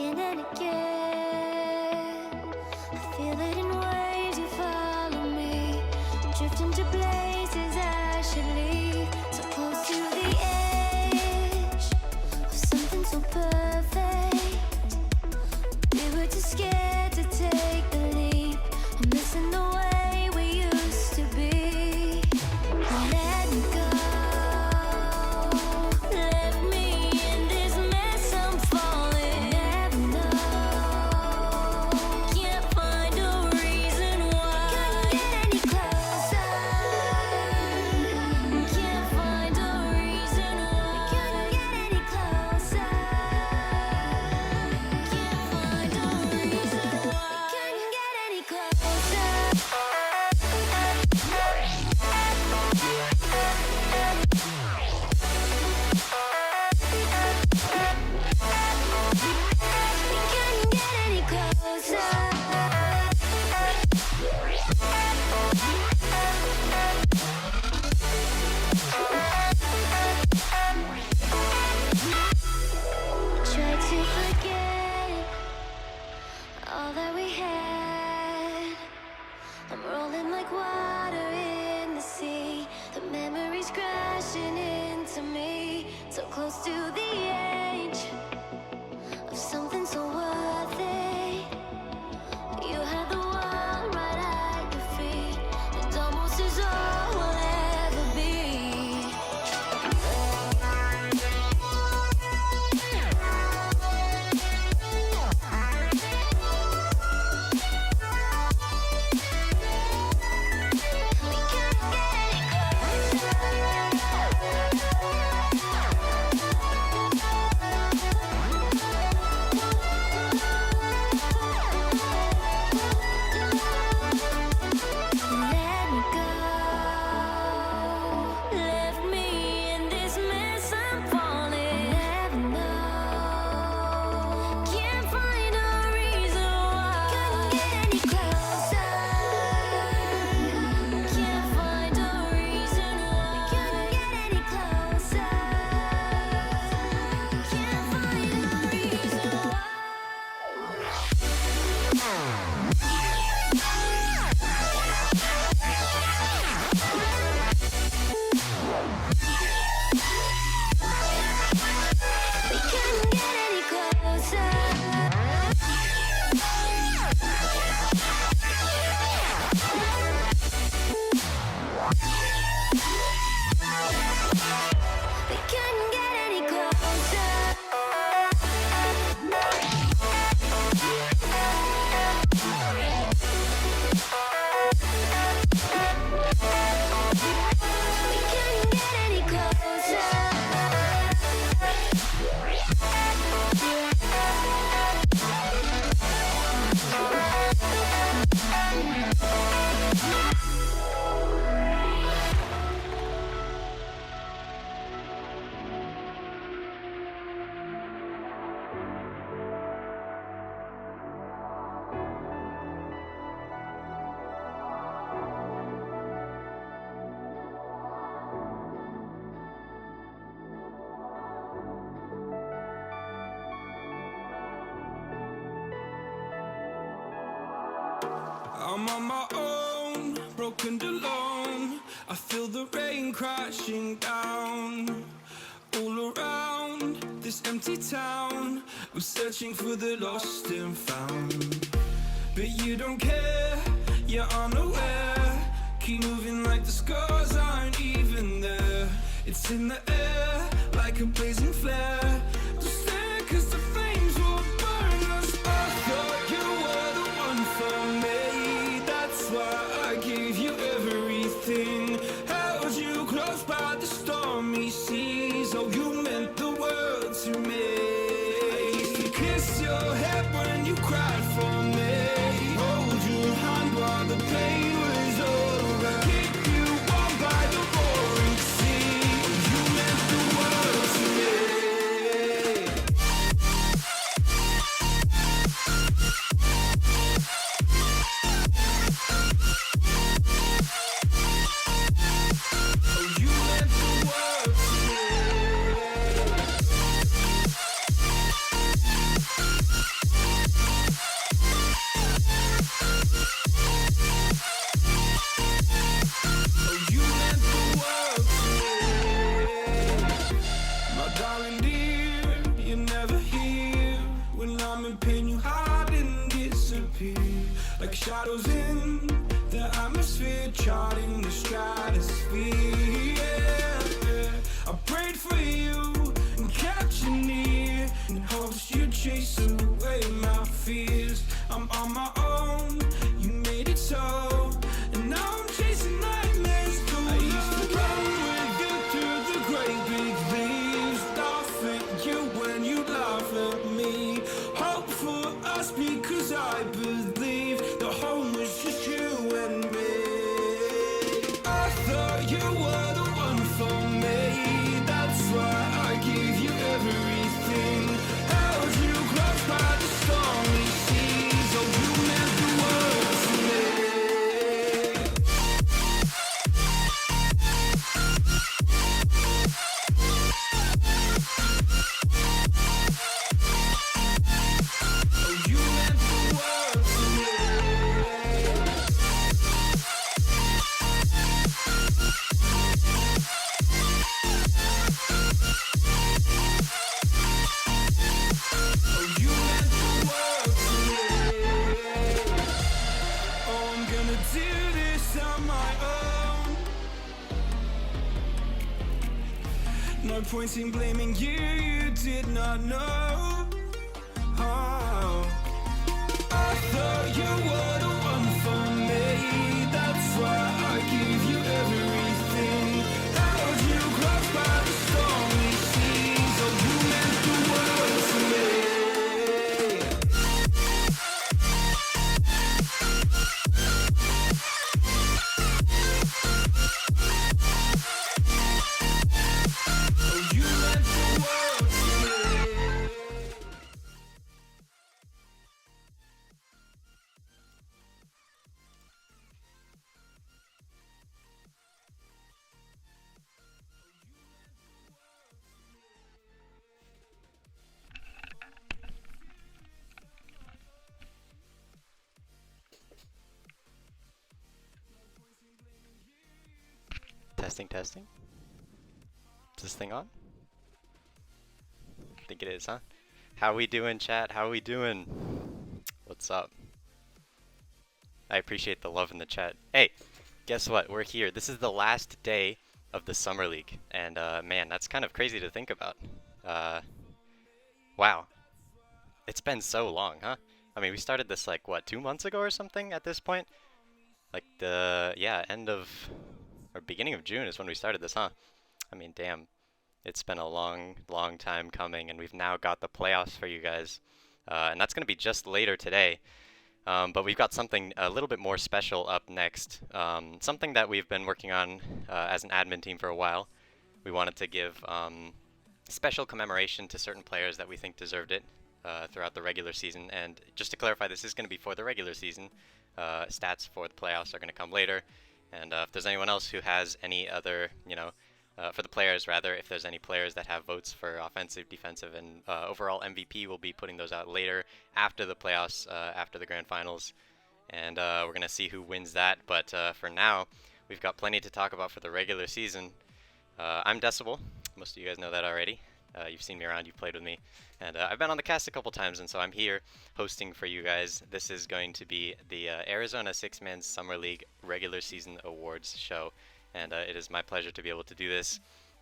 again and again. I feel it in waves, you follow me, drifting to places I should leave. So close to the edge of something so perfect. We were too scared to take the leap. I'm missing the way we used to be. Let me go. Left me in this mess, I'm falling. Never know. Can't find a reason why. Couldn't get any closer. Can't find a reason why. Couldn't get any closer. Can't find a reason why. Couldn't get any closer. Try to forget all that we had. I'm rolling like water in the sea. The memories crashing into me. So close to the edge of something so worth it. You had the world right at your feet, and almost is all we'll ever be. We can't get any Let me go. Left me in this mess, I'm falling. Never know. Can't find a reason why. Couldn't get any closer. Can't find a reason why. Couldn't get any closer. Can't find a reason why. We couldn't get any closer. We couldn't get any closer. We couldn't get any closer. I'm on my own, broken and alone. I feel the rain crashing down all around this empty town. I'm searching for the lost and found, but you don't care, you're unaware. Keep moving like the scars aren't even there. It's in the air like a blazing flare. Just stare 'cause the flames will burn us. I thought you were the one for me. That's why I gave you everything. Held you close by the stormy seas. Oh, you meant the world to me. I used to kiss your head when you cried for me. Hold your hand while the pain was over. Keep you warm by the roaring sea. Oh, you meant the world to me. shadows in the atmosphere, charting the stratosphere. Yeah. I prayed for you and kept you near in hopes you'd chase away my fears. I'm on my own, you made it so, and now I'm chasing nightmares. I used to run with you through the great big leaves, laugh at you when you laugh at me. Hope for us because I believe the home was just you and me. I thought you were the one for me, that's why I gave you everything. Held you close by the stormy seas, oh you meant the world to me. Oh you meant the world to me. Oh, you meant the world to me. Oh, I'm gonna do this on my own. No point in blaming you, you did not know. Oh, I thought you were the one for me, that's why I gave you everything. Held you close by the stormy seas, oh you meant the world to me. Oh you meant the world to me. Testing, testing. Is this thing on? I think it is, huh? How we doing, chat? How we doing? What's up? I appreciate the love in the chat. Hey, guess what? We're here. This is the last day of the Summer League. And, man, that's kind of crazy to think about. Wow. It's been so long, huh? I mean, we started this, like, what, 2 months ago or something at this point? Like, yeah, end of, or beginning of June is when we started this, huh? I mean, damn. It's been a long, long time coming, and we've now got the playoffs for you guys. And that's going to be just later today. But we've got something a little bit more special up next. Something that we've been working on as an admin team for a while. We wanted to give special commemoration to certain players that we think deserved it throughout the regular season. And just to clarify, this is going to be for the regular season. Stats for the playoffs are going to come later. And if there's anyone else who has any other, for the players rather, if there's any players that have votes for offensive, defensive, and overall MVP, we'll be putting those out later after the playoffs, after the grand finals. And we're going to see who wins that. But for now, we've got plenty to talk about for the regular season. I'm Decibel. Most of you guys know that already. You've seen me around, you've played with me. And I've been on the cast a couple times, and so I'm here hosting for you guys. This is going to be the Arizona Six-Man Summer League Regular Season Awards show. And it is my pleasure to be able to do this.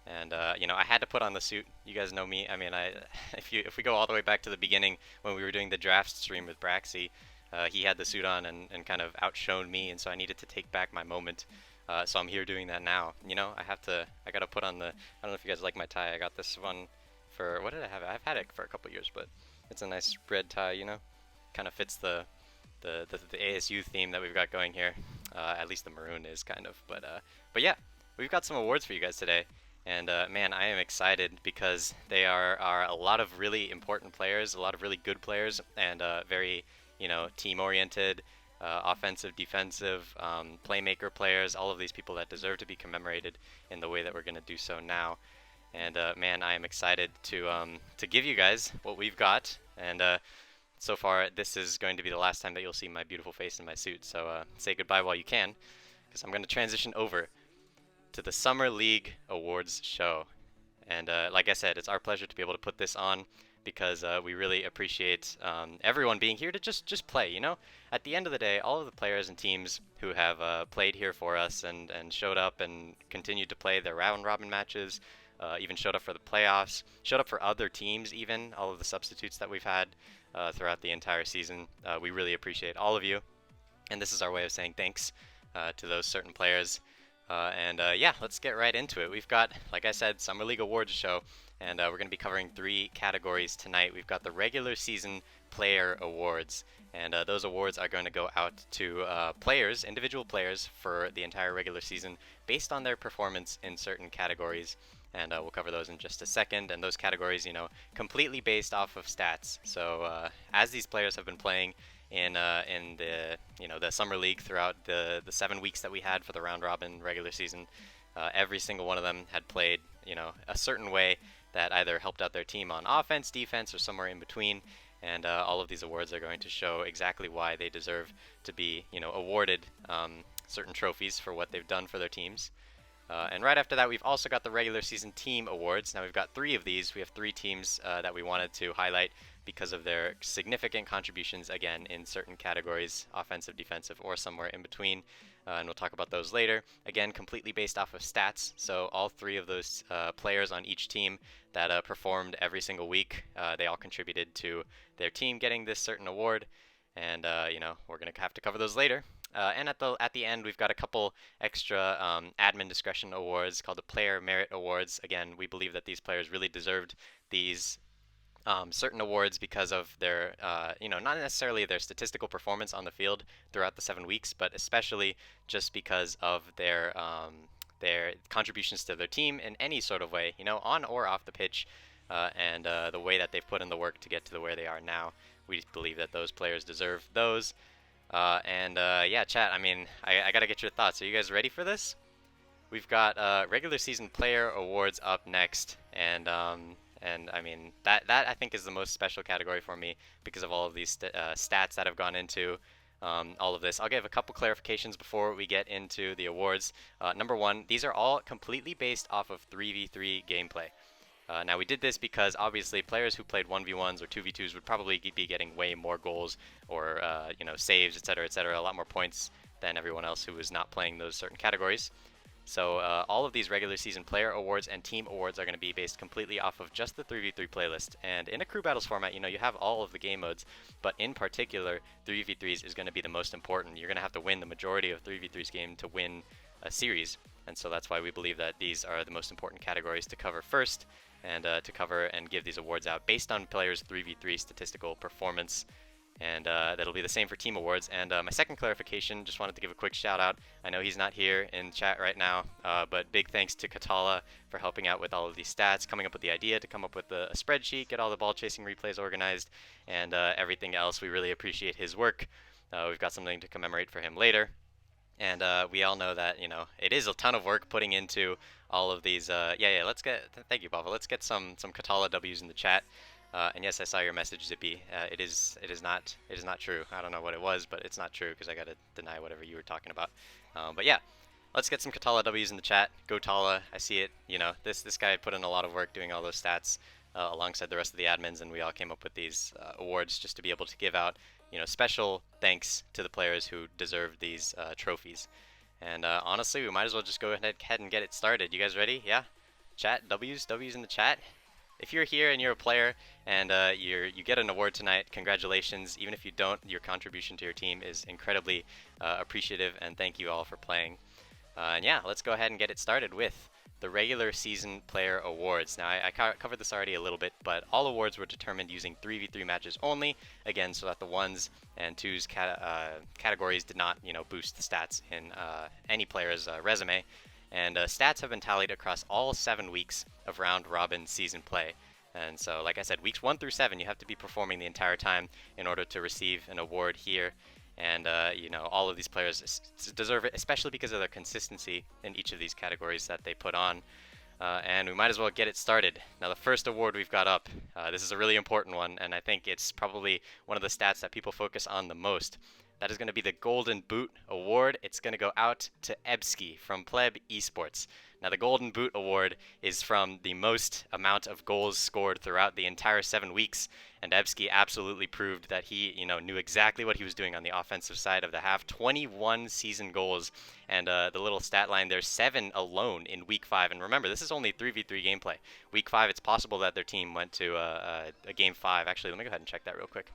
And I had to put on the suit. You guys know me. I mean, if we go all the way back to the beginning when we were doing the draft stream with Braxy, he had the suit on and kind of outshone me, and so I needed to take back my moment. So I'm here doing that now. I gotta put on the. I don't know if you guys like my tie. I got this one for, what did I have? I've had it for a couple years, but it's a nice red tie. Kind of fits the ASU theme that we've got going here. At least the maroon is kind of. But yeah, we've got some awards for you guys today. And man, I am excited because they are a lot of really important players, a lot of really good players, and very, team-oriented, offensive, defensive, playmaker players, all of these people that deserve to be commemorated in the way that we're going to do so now. And man, I am excited to give you guys what we've got. And so far, this is going to be the last time that you'll see my beautiful face in my suit. So say goodbye while you can, because I'm going to transition over to the Summer League Awards show. And like I said, it's our pleasure to be able to put this on because we really appreciate everyone being here to just play. At the end of the day, all of the players and teams who have played here for us and showed up and continued to play their round robin matches, even showed up for the playoffs, showed up for other teams, even all of the substitutes that we've had throughout the entire season. We really appreciate all of you, and this is our way of saying thanks to those certain players. Yeah, let's get right into it. We've got, like I said, Summer League Awards show, and we're going to be covering 3 categories tonight. We've got the regular season player awards, and those awards are going to go out to players, individual players, for the entire regular season based on their performance in certain categories. And we'll cover those in just a second. And those categories, completely based off of stats. So as these players have been playing in the the summer league throughout the 7 weeks that we had for the round robin regular season, every single one of them had played a certain way that either helped out their team on offense, defense, or somewhere in between. And all of these awards are going to show exactly why they deserve to be awarded certain trophies for what they've done for their teams. And right after that, we've also got the regular season team awards. Now we've got 3 of these. We have 3 teams that we wanted to highlight because of their significant contributions, again, in certain categories, offensive, defensive, or somewhere in between. And we'll talk about those later. Again, completely based off of stats. So all 3 of those players on each team that performed every single week, they all contributed to their team getting this certain award. And, we're going to have to cover those later. And at the end, we've got a couple extra admin discretion awards called the Player Merit Awards. Again, we believe that these players really deserved these certain awards because of their, not necessarily their statistical performance on the field throughout the 7 weeks, but especially just because of their contributions to their team in any sort of way, on or off the pitch, and the way that they've put in the work to get to where they are now. We believe that those players deserve those. Yeah, chat, I gotta get your thoughts. Are you guys ready for this? We've got regular season player awards up next, and that I think is the most special category for me because of all of these stats that have gone into all of this. I'll give a couple clarifications before we get into the awards. Number 1, these are all completely based off of 3v3 gameplay. Now we did this because obviously players who played 1v1s or 2v2s would probably be getting way more goals or saves, etc., a lot more points than everyone else who was not playing those certain categories. So all of these regular season player awards and team awards are going to be based completely off of just the 3v3 playlist. And in a crew battles format, you have all of the game modes, but in particular 3v3s is going to be the most important. You're going to have to win the majority of 3v3's game to win a series. And so that's why we believe that these are the most important categories to cover first, and to cover and give these awards out based on players' 3v3 statistical performance. And that'll be the same for team awards. And my second clarification, just wanted to give a quick shout out. I know he's not here in chat right now, but big thanks to Katala for helping out with all of these stats, coming up with the idea to come up with a spreadsheet, get all the ball chasing replays organized, and everything else. We really appreciate his work. We've got something to commemorate for him later. And we all know that, it is a ton of work putting into all of these. Thank you, Bava. Let's get some Katala W's in the chat. And yes, I saw your message, Zippy. It is not true. I don't know what it was, but it's not true because I gotta deny whatever you were talking about. But yeah, let's get some Katala W's in the chat. Go Tala. I see it. This guy put in a lot of work doing all those stats alongside the rest of the admins, and we all came up with these awards just to be able to give out special thanks to the players who deserve these trophies. And honestly, we might as well just go ahead and get it started. You guys ready? Yeah? Chat, W's in the chat. If you're here and you're a player and you get an award tonight, congratulations. Even if you don't, your contribution to your team is incredibly appreciative, and thank you all for playing. And yeah, let's go ahead and get it started with the regular season player awards. Now, I covered this already a little bit, but all awards were determined using 3v3 matches only, again, so that the 1s and 2s categories did not, boost the stats in any player's resume. And stats have been tallied across all 7 weeks of round robin season play. And so, like I said, weeks 1 through 7, you have to be performing the entire time in order to receive an award here. And, all of these players deserve it, especially because of their consistency in each of these categories that they put on. And we might as well get it started. Now, the first award we've got up, this is a really important one, and I think it's probably one of the stats that people focus on the most. That is going to be the Golden Boot Award. It's going to go out to Ebski from Pleb Esports. Now, the Golden Boot Award is from the most amount of goals scored throughout the entire 7 weeks, and Ebski absolutely proved that he, knew exactly what he was doing on the offensive side of the half. 21 season goals, and the little stat line there, 7 alone in Week 5. And remember, this is only 3v3 gameplay. Week 5, it's possible that their team went to a Game 5. Actually, let me go ahead and check that real quick.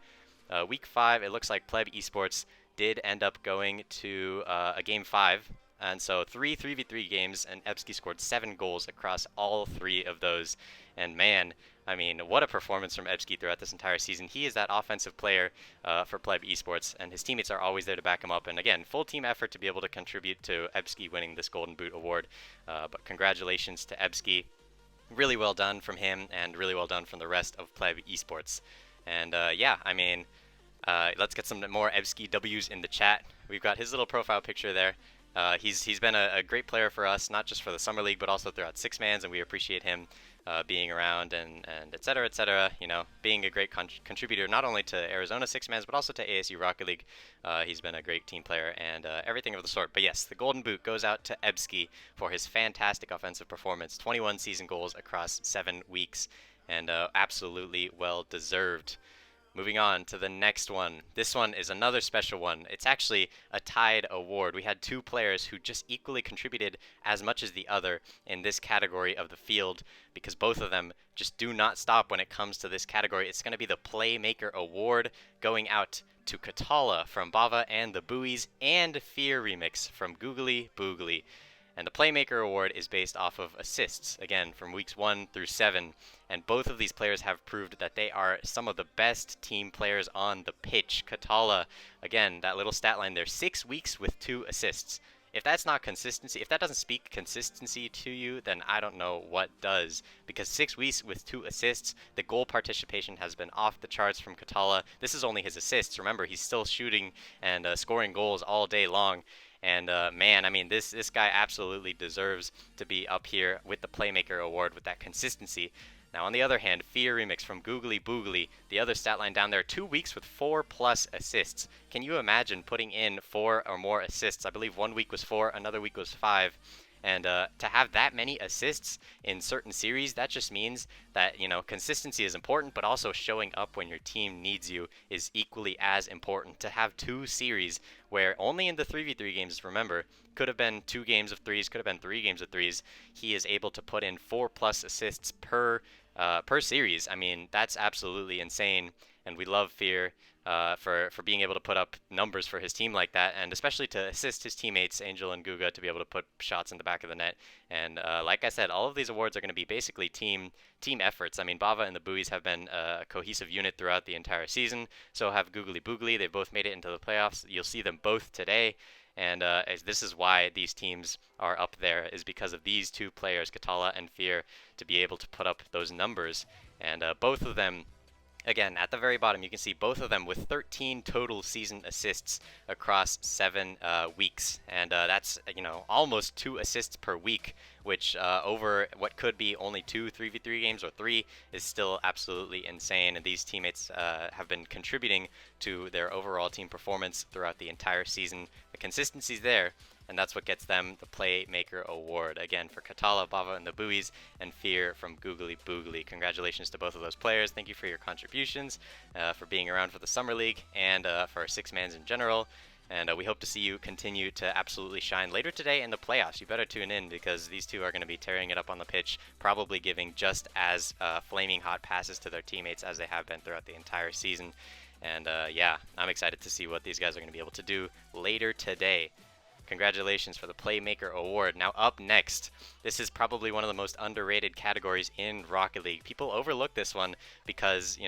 Week 5, it looks like Pleb Esports did end up going to a Game 5. And so 3v3 games, and Ebski scored 7 goals across all 3 of those. And man, I mean, what a performance from Ebski throughout this entire season. He is that offensive player for Pleb Esports, and his teammates are always there to back him up. And again, full team effort to be able to contribute to Ebski winning this Golden Boot Award. But congratulations to Ebski. Really well done from him, and really well done from the rest of Pleb Esports. And yeah, I mean, let's get some more Ebski W's in the chat. We've got his little profile picture there. He's been a great player for us, not just for the Summer League, but also throughout Six Mans, and we appreciate him being around and et cetera, et cetera. Being a great contributor not only to Arizona Six Mans, but also to ASU Rocket League. He's been a great team player and everything of the sort. But yes, the Golden Boot goes out to Ebski for his fantastic offensive performance. 21 season goals across 7 weeks, and absolutely well deserved. Moving on to the next one. This one is another special one. It's actually a tied award. We had 2 players who just equally contributed as much as the other in this category of the field, because both of them just do not stop when it comes to this category. It's going to be the Playmaker Award, going out to Katala from Bava and the Buoys, and Fear Remix from Googly Boogly. And the Playmaker Award is based off of assists, again, from weeks 1 through 7. And both of these players have proved that they are some of the best team players on the pitch. Katala, again, that little stat line there, 6 weeks with 2 assists. If that's not consistency, if that doesn't speak consistency to you, then I don't know what does. Because 6 weeks with 2 assists, the goal participation has been off the charts from Katala. This is only his assists. Remember, he's still shooting and scoring goals all day long. And man, I mean, this guy absolutely deserves to be up here with the Playmaker Award with that consistency. Now, on the other hand, Fear Remix from Googly Boogly, the other stat line down there, 2 weeks with 4+ assists. Can you imagine putting in 4 or more assists? I believe 1 week was 4, another week was 5. And to have that many assists in certain series, that just means that, consistency is important, but also showing up when your team needs you is equally as important. To have 2 series where only in the 3v3 games, remember, could have been 2 games of 3s, could have been 3 games of 3s, he is able to put in 4+ assists per series. I mean, that's absolutely insane, and we love Fear for being able to put up numbers for his team like that, and especially to assist his teammates, Angel and Guga, to be able to put shots in the back of the net. And like I said, all of these awards are going to be basically team efforts. I mean, Bava and the Buoys have been a cohesive unit throughout the entire season, so have Googly Boogly. They've both made it into the playoffs. You'll see them both today. And this is why these teams are up there, is because of these 2 players, Katala and Fear, to be able to put up those numbers. And both of them, again, at the very bottom, you can see both of them with 13 total season assists across 7 weeks. And that's, almost 2 assists per week, which over what could be only 2 3v3 games or 3 is still absolutely insane. And these teammates have been contributing to their overall team performance throughout the entire season. The consistency's there, and that's what gets them the Playmaker Award. Again, for Katala, Bava, and the Buoys, and Fear from Googly Boogly. Congratulations to both of those players. Thank you for your contributions, for being around for the Summer League, and for Six Mans in general. And we hope to see you continue to absolutely shine later today in the playoffs. You better tune in, because these 2 are going to be tearing it up on the pitch, probably giving just as flaming hot passes to their teammates as they have been throughout the entire season. And yeah, I'm excited to see what these guys are going to be able to do later today. Congratulations for the Playmaker Award. Now up next, this is probably one of the most underrated categories in Rocket League. People overlook this one because,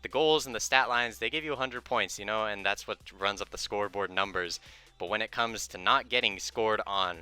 the goals and the stat lines, they give you 100 points, and that's what runs up the scoreboard numbers. But when it comes to not getting scored on,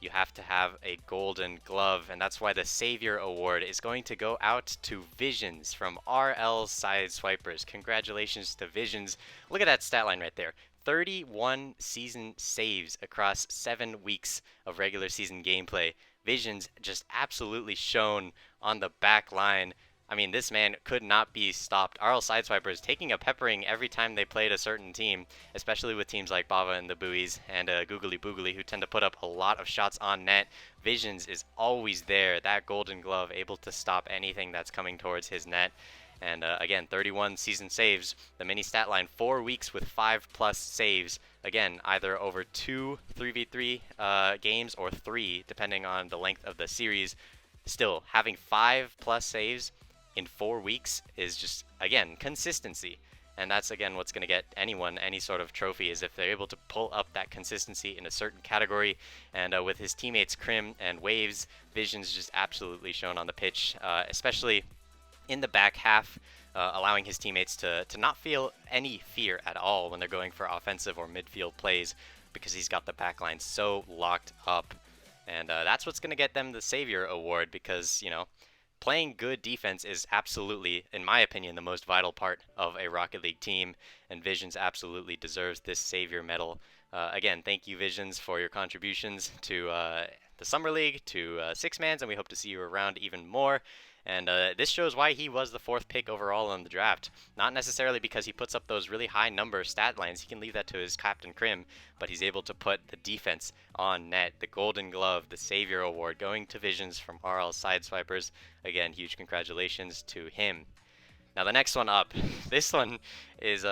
you have to have a golden glove, and that's why the Savior Award is going to go out to Visions from RL Sideswipers. Congratulations to Visions. Look at that stat line right there. 31 season saves across 7 weeks of regular season gameplay. Visions just absolutely shone on the back line. I mean, this man could not be stopped. RL Sideswipers taking a peppering every time they played a certain team, especially with teams like Bava and the Buoys and Googly Boogly, who tend to put up a lot of shots on net. Visions is always there, that golden glove, able to stop anything that's coming towards his net. And again, 31 season saves. The mini stat line, 4 weeks with 5+ saves. Again, either over 2 3v3 games or 3, depending on the length of the series. Still, having 5+ saves in 4 weeks is just, again, consistency. And that's, again, what's going to get anyone any sort of trophy, is if they're able to pull up that consistency in a certain category. And with his teammates Crim and Waves, Vision's just absolutely shown on the pitch, especially in the back half, allowing his teammates to not feel any fear at all when they're going for offensive or midfield plays, because he's got the backline so locked up. And that's what's going to get them the Savior Award, because, you know, playing good defense is absolutely, in my opinion, the most vital part of a Rocket League team, and Visions absolutely deserves this Savior medal. Again, thank you, Visions, for your contributions to the Summer League, to Six Mans, and we hope to see you around even more. And this shows why he was the 4th pick overall in the draft. Not necessarily because he puts up those really high number stat lines. He can leave that to his captain Crim, but he's able to put the defense on net. The Golden Glove, the Savior Award, going to Visions from RL Sideswipers. Again, huge congratulations to him. Now the next one up, this one is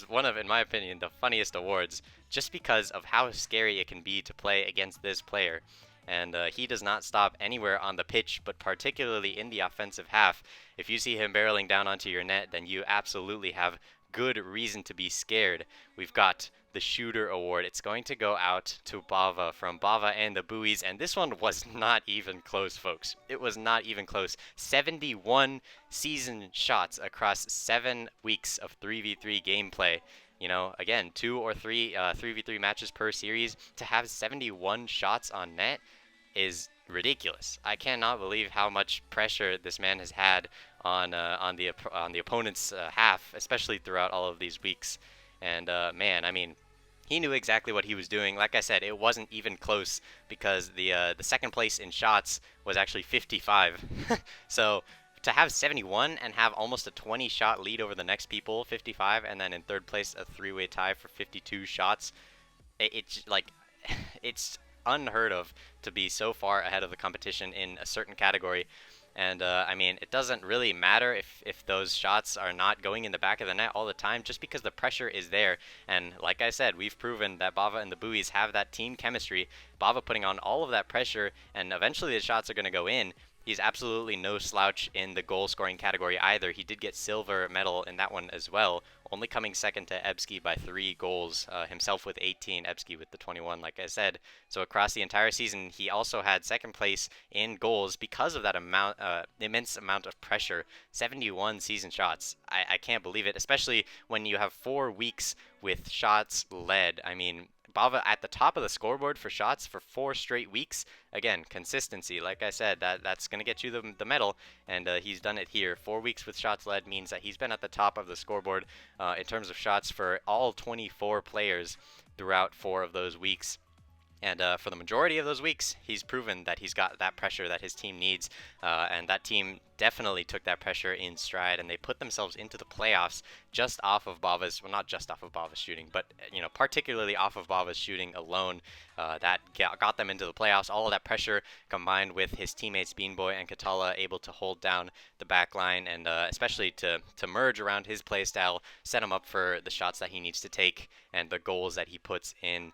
one of, in my opinion, the funniest awards, just because of how scary it can be to play against this player. And he does not stop anywhere on the pitch, but particularly in the offensive half. If you see him barreling down onto your net, then you absolutely have good reason to be scared. We've got the Shooter Award. It's going to go out to Bava from Bava and the Buoys, and this one was not even close, folks. It was not even close. 71 season shots across 7 weeks of 3v3 gameplay. You know, again, 2 or 3 3v3 matches per series. To have 71 shots on net is ridiculous. I cannot believe how much pressure this man has had on the opponent's half, especially throughout all of these weeks. And man, I mean, he knew exactly what he was doing. Like I said, it wasn't even close, because the second place in shots was actually 55. So to have 71 and have almost a 20 shot lead over the next people, 55, and then in third place a 3-way tie for 52 shots, it's like, it's unheard of to be so far ahead of the competition in a certain category. And I mean, it doesn't really matter if those shots are not going in the back of the net all the time, just because the pressure is there. And like I said, we've proven that Bava and the Buoys have that team chemistry. Bava putting on all of that pressure, and eventually the shots are going to go in. He's absolutely no slouch in the goal-scoring category either. He did get silver medal in that one as well, only coming second to Ebsky by 3 goals, himself with 18, Ebsky with the 21, like I said. So across the entire season, he also had second place in goals because of that immense amount of pressure. 71 season shots. I can't believe it, especially when you have 4 weeks with shots led. I mean, Bava at the top of the scoreboard for shots for 4 straight weeks. Again, consistency. Like I said, that's going to get you the medal, and he's done it here. 4 weeks with shots led means that he's been at the top of the scoreboard in terms of shots for all 24 players throughout 4 of those weeks. And for the majority of those weeks, he's proven that he's got that pressure that his team needs. And that team definitely took that pressure in stride, and they put themselves into the playoffs just off of Bava's, well, not just off of Bava's shooting, but, you know, particularly off of Bava's shooting alone. That got them into the playoffs. All of that pressure combined with his teammates Beanboy and Katala able to hold down the back line, and especially to merge around his play style, set him up for the shots that he needs to take and the goals that he puts in.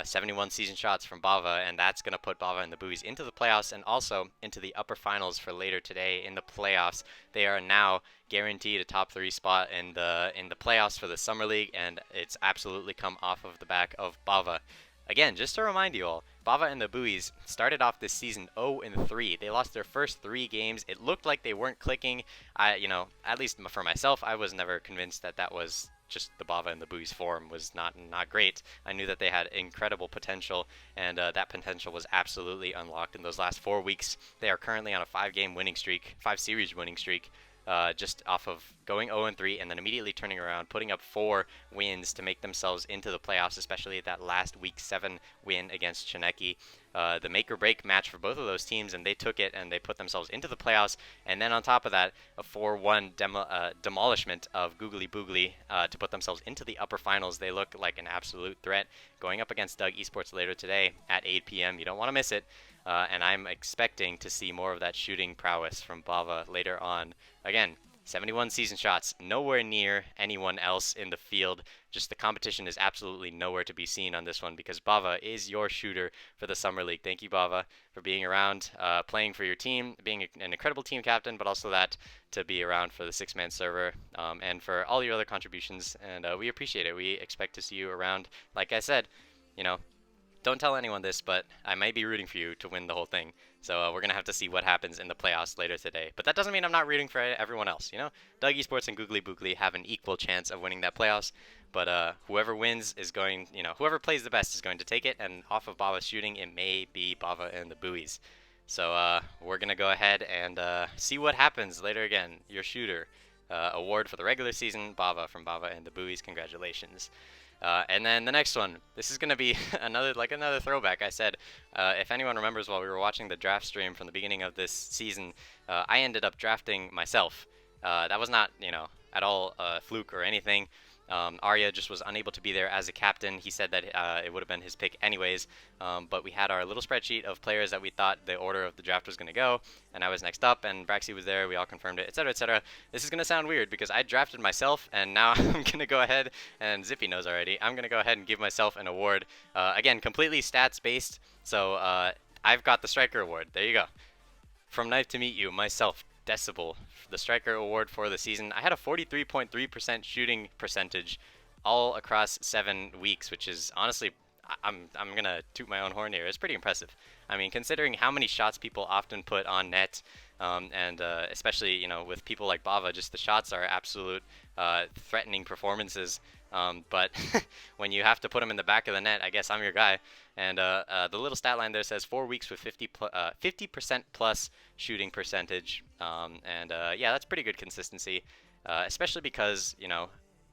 71 season shots from Bava, and that's going to put Bava and the Buoys into the playoffs and also into the upper finals for later today in the playoffs. They are now guaranteed a top 3 spot in the playoffs for the Summer League, and it's absolutely come off of the back of Bava. Again, just to remind you all, Bava and the Buoys started off this season 0-3. They lost their first 3 games. It looked like they weren't clicking. You know, at least for myself, I was never convinced that was just the Bava and the Buoys form was not great. I knew that they had incredible potential, and that potential was absolutely unlocked in those last 4 weeks. They are currently on a 5-game winning streak, 5-series winning streak. just off of going 0-3 and then immediately turning around, putting up 4 wins to make themselves into the playoffs, especially that last Week 7 win against Chineki. The make or break match for both of those teams, and they took it and they put themselves into the playoffs. And then on top of that, a 4-1 demolishment of Googly Boogly to put themselves into the upper finals. They look like an absolute threat going up against Doug Esports later today at 8 p.m. You don't want to miss it. And I'm expecting to see more of that shooting prowess from Bava later on. Again, 71 season shots, nowhere near anyone else in the field. Just the competition is absolutely nowhere to be seen on this one because Bava is your shooter for the Summer League. Thank you, Bava, for being around, playing for your team, being an incredible team captain, but also that to be around for the 6-man server and for all your other contributions. And we appreciate it. We expect to see you around. Like I said, you know, don't tell anyone this, but I might be rooting for you to win the whole thing. So we're going to have to see what happens in the playoffs later today. But that doesn't mean I'm not rooting for everyone else, you know? Doug Esports and Googly Boogly have an equal chance of winning that playoffs. But whoever wins is going, whoever plays the best is going to take it. And off of Bava's shooting, it may be Bava and the Buoys. So we're going to go ahead and see what happens later again. Your shooter award for the regular season, Bava from Bava and the Buoys. Congratulations. And then the next one, this is going to be another throwback. I said, if anyone remembers while we were watching the draft stream from the beginning of this season, I ended up drafting myself. That was not, at all a fluke or anything. Arya just was unable to be there as a captain. He said that it would have been his pick anyways, but we had our little spreadsheet of players that we thought the order of the draft was going to go, and I was next up, and Braxy was there. We all confirmed it, etc., etc. This is going to sound weird because I drafted myself, and now I'm going to go ahead, and Zippy knows already, I'm going to go ahead and give myself an award. Again, completely stats-based, so I've got the Striker Award. There you go. From Knife to Meet You, myself, Decibel, the Striker Award for the season. I had a 43.3% shooting percentage all across 7 weeks, which is honestly, I'm gonna toot my own horn here. It's pretty impressive. I mean, considering how many shots people often put on net, and especially with people like Bava, just the shots are absolute threatening performances. But when you have to put them in the back of the net, I guess I'm your guy. And the little stat line there says 4 weeks with 50% plus shooting percentage. Yeah, that's pretty good consistency, especially because,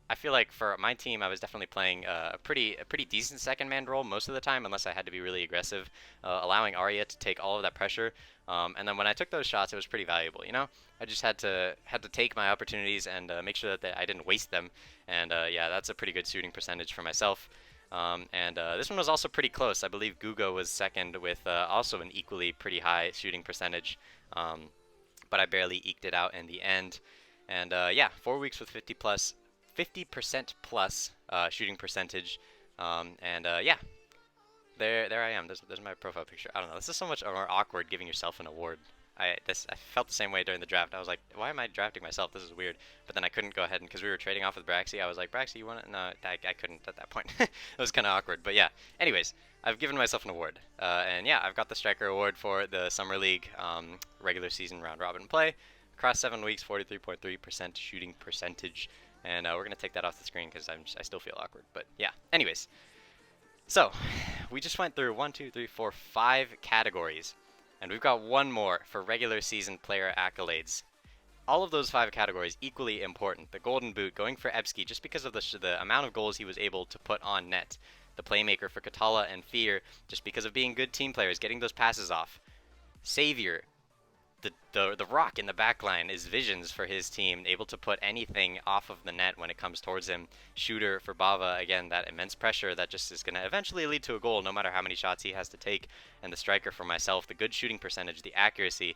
I feel like for my team, I was definitely playing a pretty decent second man role most of the time, unless I had to be really aggressive, allowing Arya to take all of that pressure. And then when I took those shots, it was pretty valuable. I just had to take my opportunities and make sure that I didn't waste them. And yeah, that's a pretty good shooting percentage for myself. This one was also pretty close. I believe Guga was second with also an equally pretty high shooting percentage, but I barely eked it out in the end. And yeah, 4 weeks with 50% plus shooting percentage, yeah, there I am. There's my profile picture. I don't know. This is so much more awkward giving yourself an award. I felt the same way during the draft. I was like, why am I drafting myself? This is weird. But then I couldn't go ahead, and because we were trading off with Braxy, I was like, Braxy, you want it? No, I couldn't at that point. It was kind of awkward. But yeah, anyways, I've given myself an award. And yeah, I've got the Striker Award for the Summer League regular season round robin play. Across 7 weeks, 43.3% shooting percentage. And we're going to take that off the screen because I still feel awkward. But yeah, anyways. So, we just went through 5 categories. And we've got one more for regular season player accolades. All of those 5 categories equally important. The Golden Boot going for Ebsky just because of the amount of goals he was able to put on net. The Playmaker for Katala and Fear just because of being good team players, getting those passes off. Savior, the rock in the back line is Visions for his team, able to put anything off of the net when it comes towards him. Shooter for Bava, again, that immense pressure that just is going to eventually lead to a goal no matter how many shots he has to take. And the Striker for myself, the good shooting percentage, the accuracy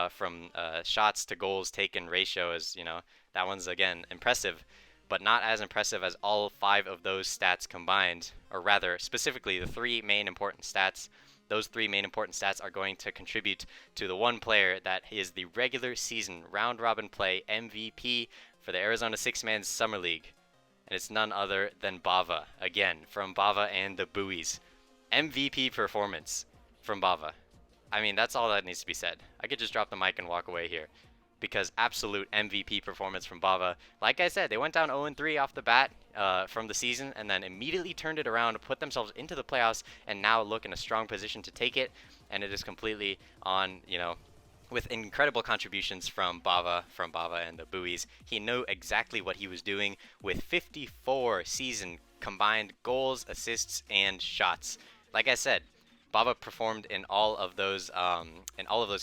from shots to goals taken ratio is, that one's, again, impressive, but not as impressive as all 5 of those stats combined, or rather, specifically the 3 main important stats. Those 3 main important stats are going to contribute to the one player that is the regular season round-robin play MVP for the Arizona 6-man Summer League. And it's none other than Bava, again, from Bava and the Buoys. MVP performance from Bava. I mean, that's all that needs to be said. I could just drop the mic and walk away here. Because absolute MVP performance from Bava. Like I said, they went down 0-3 off the bat from the season and then immediately turned it around, put themselves into the playoffs, and now look in a strong position to take it. And it is completely on, with incredible contributions from Bava and the Buoys. He knew exactly what he was doing with 54 season combined goals, assists, and shots. Like I said, Bava performed in all of those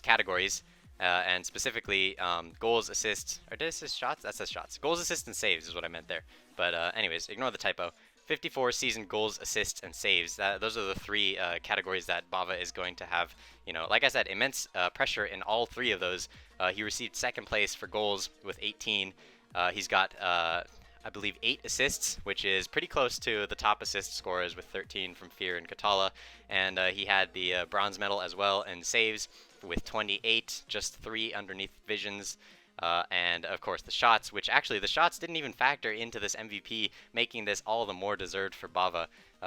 categories, and specifically goals, assists, or did it say shots? That says shots. Goals, assists, and saves is what I meant there. But anyways, ignore the typo. 54 season goals, assists, and saves. Those are the three categories that Bava is going to have. Like I said, immense pressure in all three of those. He received second place for goals with 18. He's got, I believe, 8 assists, which is pretty close to the top assist scorers with 13 from Fear and Katala. And he had the bronze medal as well in saves with 28, just 3 underneath Visions. And of course the shots, which actually the shots didn't even factor into this MVP, making this all the more deserved for Bava.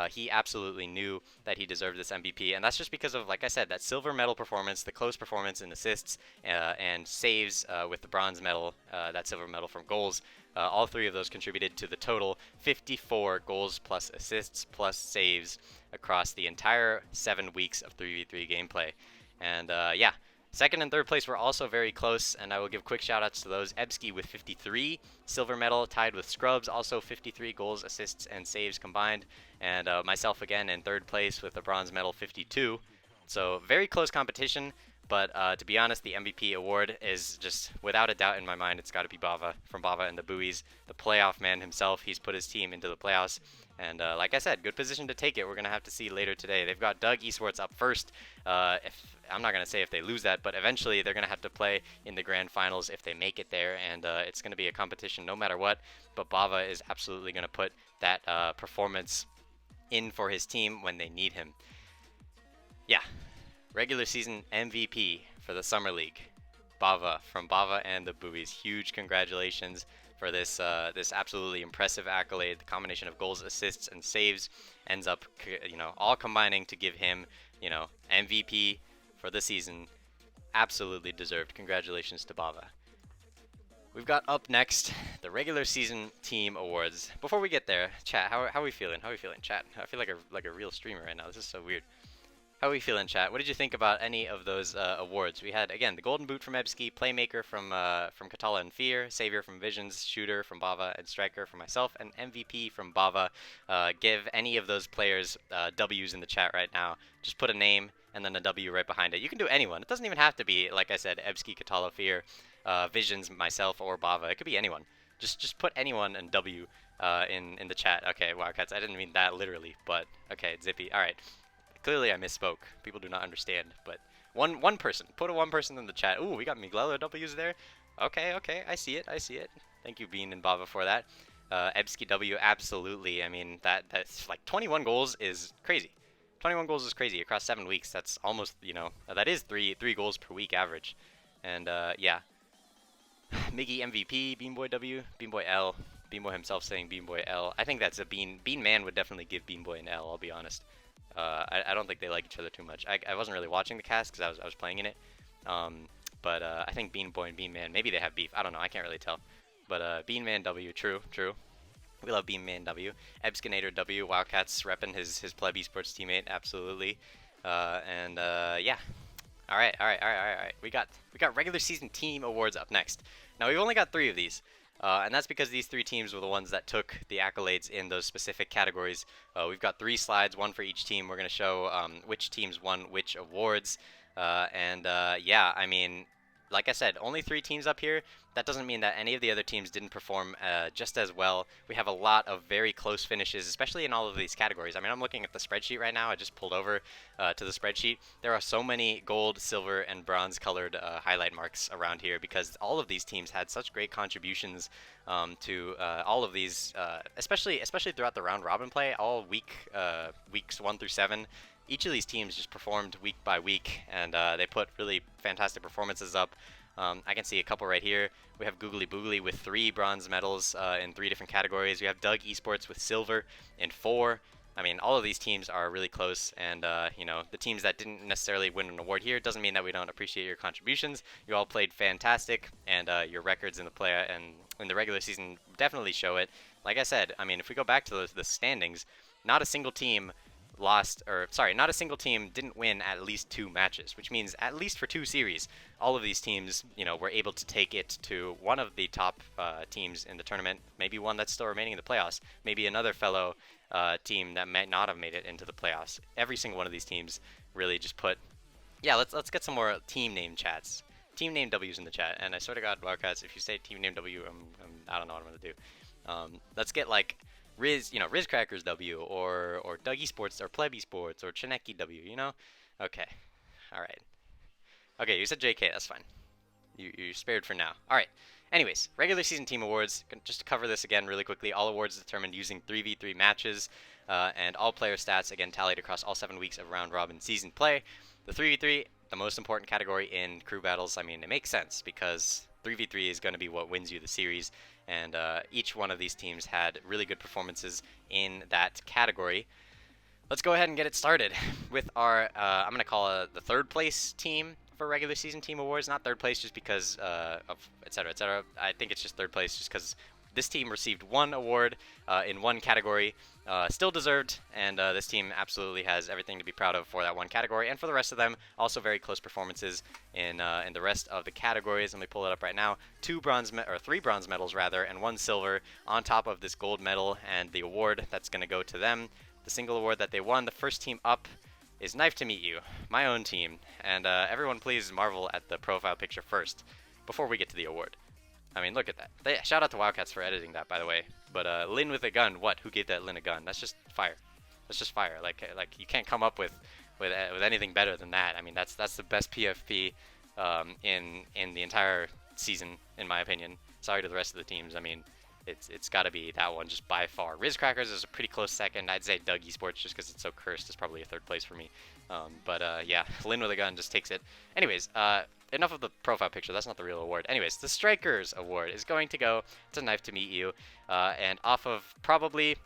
He absolutely knew that he deserved this MVP, and that's just because of, like I said, that silver medal performance, the close performance in assists and saves with the bronze medal, that silver medal from goals. All three of those contributed to the total 54 goals plus assists plus saves across the entire 7 weeks of 3v3 gameplay. And yeah. Second and third place were also very close, and I will give quick shoutouts to those. Ebski with 53, silver medal, tied with Scrubs, also 53 goals, assists, and saves combined. And myself again in third place with the bronze medal, 52. So very close competition, but to be honest, the MVP award is just, without a doubt in my mind, it's got to be Bava, from Bava and the Buoys. The playoff man himself, he's put his team into the playoffs. And like I said, good position to take it. We're going to have to see later today. They've got Doug Esports up first. I'm not going to say if they lose that, but eventually they're going to have to play in the grand finals if they make it there. And it's going to be a competition no matter what. But Bava is absolutely going to put that performance in for his team when they need him. Yeah, regular season MVP for the Summer League. Bava, from Bava and the Buoys. Huge congratulations for this this absolutely impressive accolade. The combination of goals, assists, and saves ends up, all combining to give him, MVP for the season. Absolutely deserved. Congratulations to Bava. We've got up next the regular season team awards. Before we get there, chat, how are we feeling? How are we feeling, chat? I feel like a real streamer right now. This is so weird. How are we feeling, chat? What did you think about any of those awards? We had, again, the Golden Boot from Ebski, Playmaker from Katala and Fear, Savior from Visions, Shooter from Bava, and Striker from myself, and MVP from Bava. Give any of those players W's in the chat right now. Just put a name and then a W right behind it. You can do anyone. It doesn't even have to be, like I said, Ebski, Katala, Fear, Visions, myself, or Bava. It could be anyone. Just put anyone and W in the chat. Okay, Wildcats, I didn't mean that literally, but okay, Zippy. All right. Clearly I misspoke. People do not understand, but one person. Put one person in the chat. Ooh, we got Miguel W's there. Okay, I see it. Thank you, Bean and Bava, for that. Ebski W, absolutely. I mean, that's like 21 goals is crazy. 21 goals is crazy across 7 weeks. That's almost, that is three goals per week average. And yeah. Miggy MVP, Beanboy W, Beanboy L. Beanboy himself saying Beanboy L. I think that's a Bean Man would definitely give Beanboy an L, I'll be honest. I don't think they like each other too much. I wasn't really watching the cast because I was playing in it. But I think Bean Boy and Bean Man, maybe they have beef. I don't know. I can't really tell. But Bean Man W, true. We love Bean Man W. Ebskinator W, Wildcats repping his pleb esports teammate, absolutely. And yeah. All right. We got regular season team awards up next. Now we've only got 3 of these. And that's because these 3 teams were the ones that took the accolades in those specific categories. We've got 3 slides, one for each team. We're going to show which teams won which awards. Yeah, I mean, like I said, only 3 teams up here. That doesn't mean that any of the other teams didn't perform just as well. We have a lot of very close finishes, especially in all of these categories. I mean, I'm looking at the spreadsheet right now. I just pulled over to the spreadsheet. There are so many gold, silver, and bronze colored highlight marks around here because all of these teams had such great contributions to all of these, especially throughout the round robin play, all weeks 1 through 7. Each of these teams just performed week by week, and they put really fantastic performances up. I can see a couple right here. We have Googly Boogly with 3 bronze medals in 3 different categories. We have Doug Esports with silver in 4. I mean, all of these teams are really close, and the teams that didn't necessarily win an award here doesn't mean that we don't appreciate your contributions. You all played fantastic, and your records in the play and in the regular season definitely show it. Like I said, I mean, if we go back to the standings, not a single team lost, or sorry, not a single team didn't win at least 2 matches, which means at least for 2 series, all of these teams, were able to take it to one of the top teams in the tournament, maybe one that's still remaining in the playoffs, maybe another fellow team that might not have made it into the playoffs. Every single one of these teams really just put, yeah, let's get some more team name chats. Team name W's in the chat, and I swear to God, Wildcats, if you say team name W, I don't know what I'm gonna do. Let's get like Riz, Riz Crackers W, or Dougie Sports, or Plebby Sports, or Chineki W, Okay, all right. Okay, you said JK, that's fine. You're spared for now. All right. Anyways, regular season team awards. Just to cover this again really quickly, all awards determined using 3v3 matches, and all player stats again tallied across all 7 weeks of round robin season play. The 3v3, the most important category in crew battles. I mean, it makes sense because 3v3 is going to be what wins you the series, and each one of these teams had really good performances in that category. Let's go ahead and get it started with our, I'm going to call it the third place team for regular season team awards. Not third place just because of et cetera, et cetera. I think it's just third place just because this team received 1 award in 1 category. Still deserved, and this team absolutely has everything to be proud of for that 1 category, and for the rest of them, also very close performances in the rest of the categories. Let me pull it up right now. 3 bronze medals rather, and 1 silver on top of this gold medal and the award that's going to go to them. The single award that they won, the first team up, is Knife to Meet You, my own team, and everyone please marvel at the profile picture first before we get to the award. I mean, look at that. Shout out to Wildcats for editing that, by the way. But Lin with a gun, what? Who gave that Lin a gun? That's just fire. That's just fire. Like you can't come up with anything better than that. I mean, that's the best PFP in the entire season, in my opinion. Sorry to the rest of the teams. I mean, it's got to be that one just by far. Riz Crackers is a pretty close second. I'd say Dougie Sports just because it's so cursed is probably a third place for me. Yeah, Lin with a gun just takes it. Anyways, enough of the profile picture. That's not the real award. Anyways, the Strikers Award is going to go to Knife to Meet You, and off of probably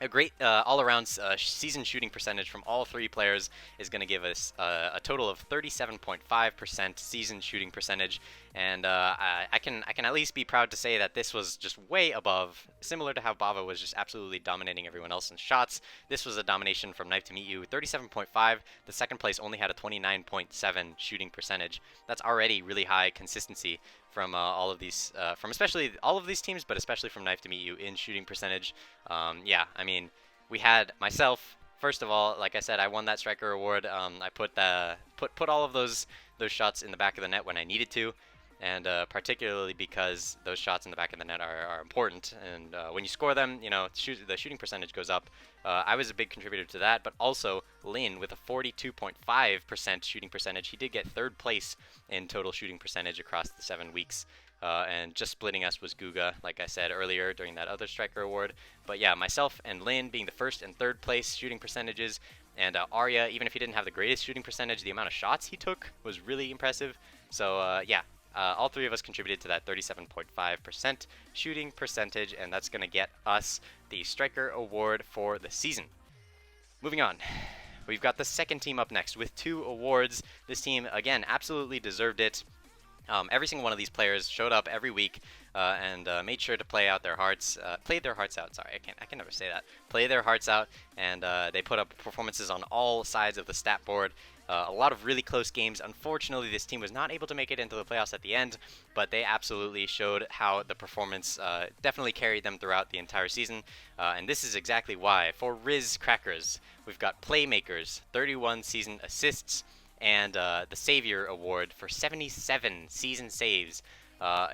a great all-around season shooting percentage from all 3 players is going to give us a total of 37.5% season shooting percentage, and I can at least be proud to say that this was just way above, similar to how Bava was just absolutely dominating everyone else in shots. This was a domination from Knife to Meet You, 37.5. The second place only had a 29.7 shooting percentage. That's already really high consistency from all of these, from especially all of these teams, but especially from Knife to Meet You in shooting percentage. Yeah, I mean, we had myself. First of all, like I said, I won that striker award. I put all of those shots in the back of the net when I needed to, and particularly because those shots in the back of the net are important. And when you score them, the shooting percentage goes up. I was a big contributor to that, but also Lin with a 42.5% shooting percentage. He did get 3rd place in total shooting percentage across the 7 weeks. And just splitting us was Guga, like I said earlier during that other striker award. But yeah, myself and Lin being the 1st and 3rd place shooting percentages, and Arya, even if he didn't have the greatest shooting percentage, the amount of shots he took was really impressive. So yeah, all 3 of us contributed to that 37.5% shooting percentage, and that's going to get us the striker award for the season. Moving on. We've got the second team up next with 2 awards. This team, again, absolutely deserved it. Every single one of these players showed up every week and made sure to played their hearts out. Sorry, I can never say that. Play their hearts out, and they put up performances on all sides of the stat board. A lot of really close games. Unfortunately, this team was not able to make it into the playoffs at the end, but they absolutely showed how the performance definitely carried them throughout the entire season. And this is exactly why. For Riz Crackers, we've got Playmakers, 31 season assists, and the Savior Award for 77 season saves.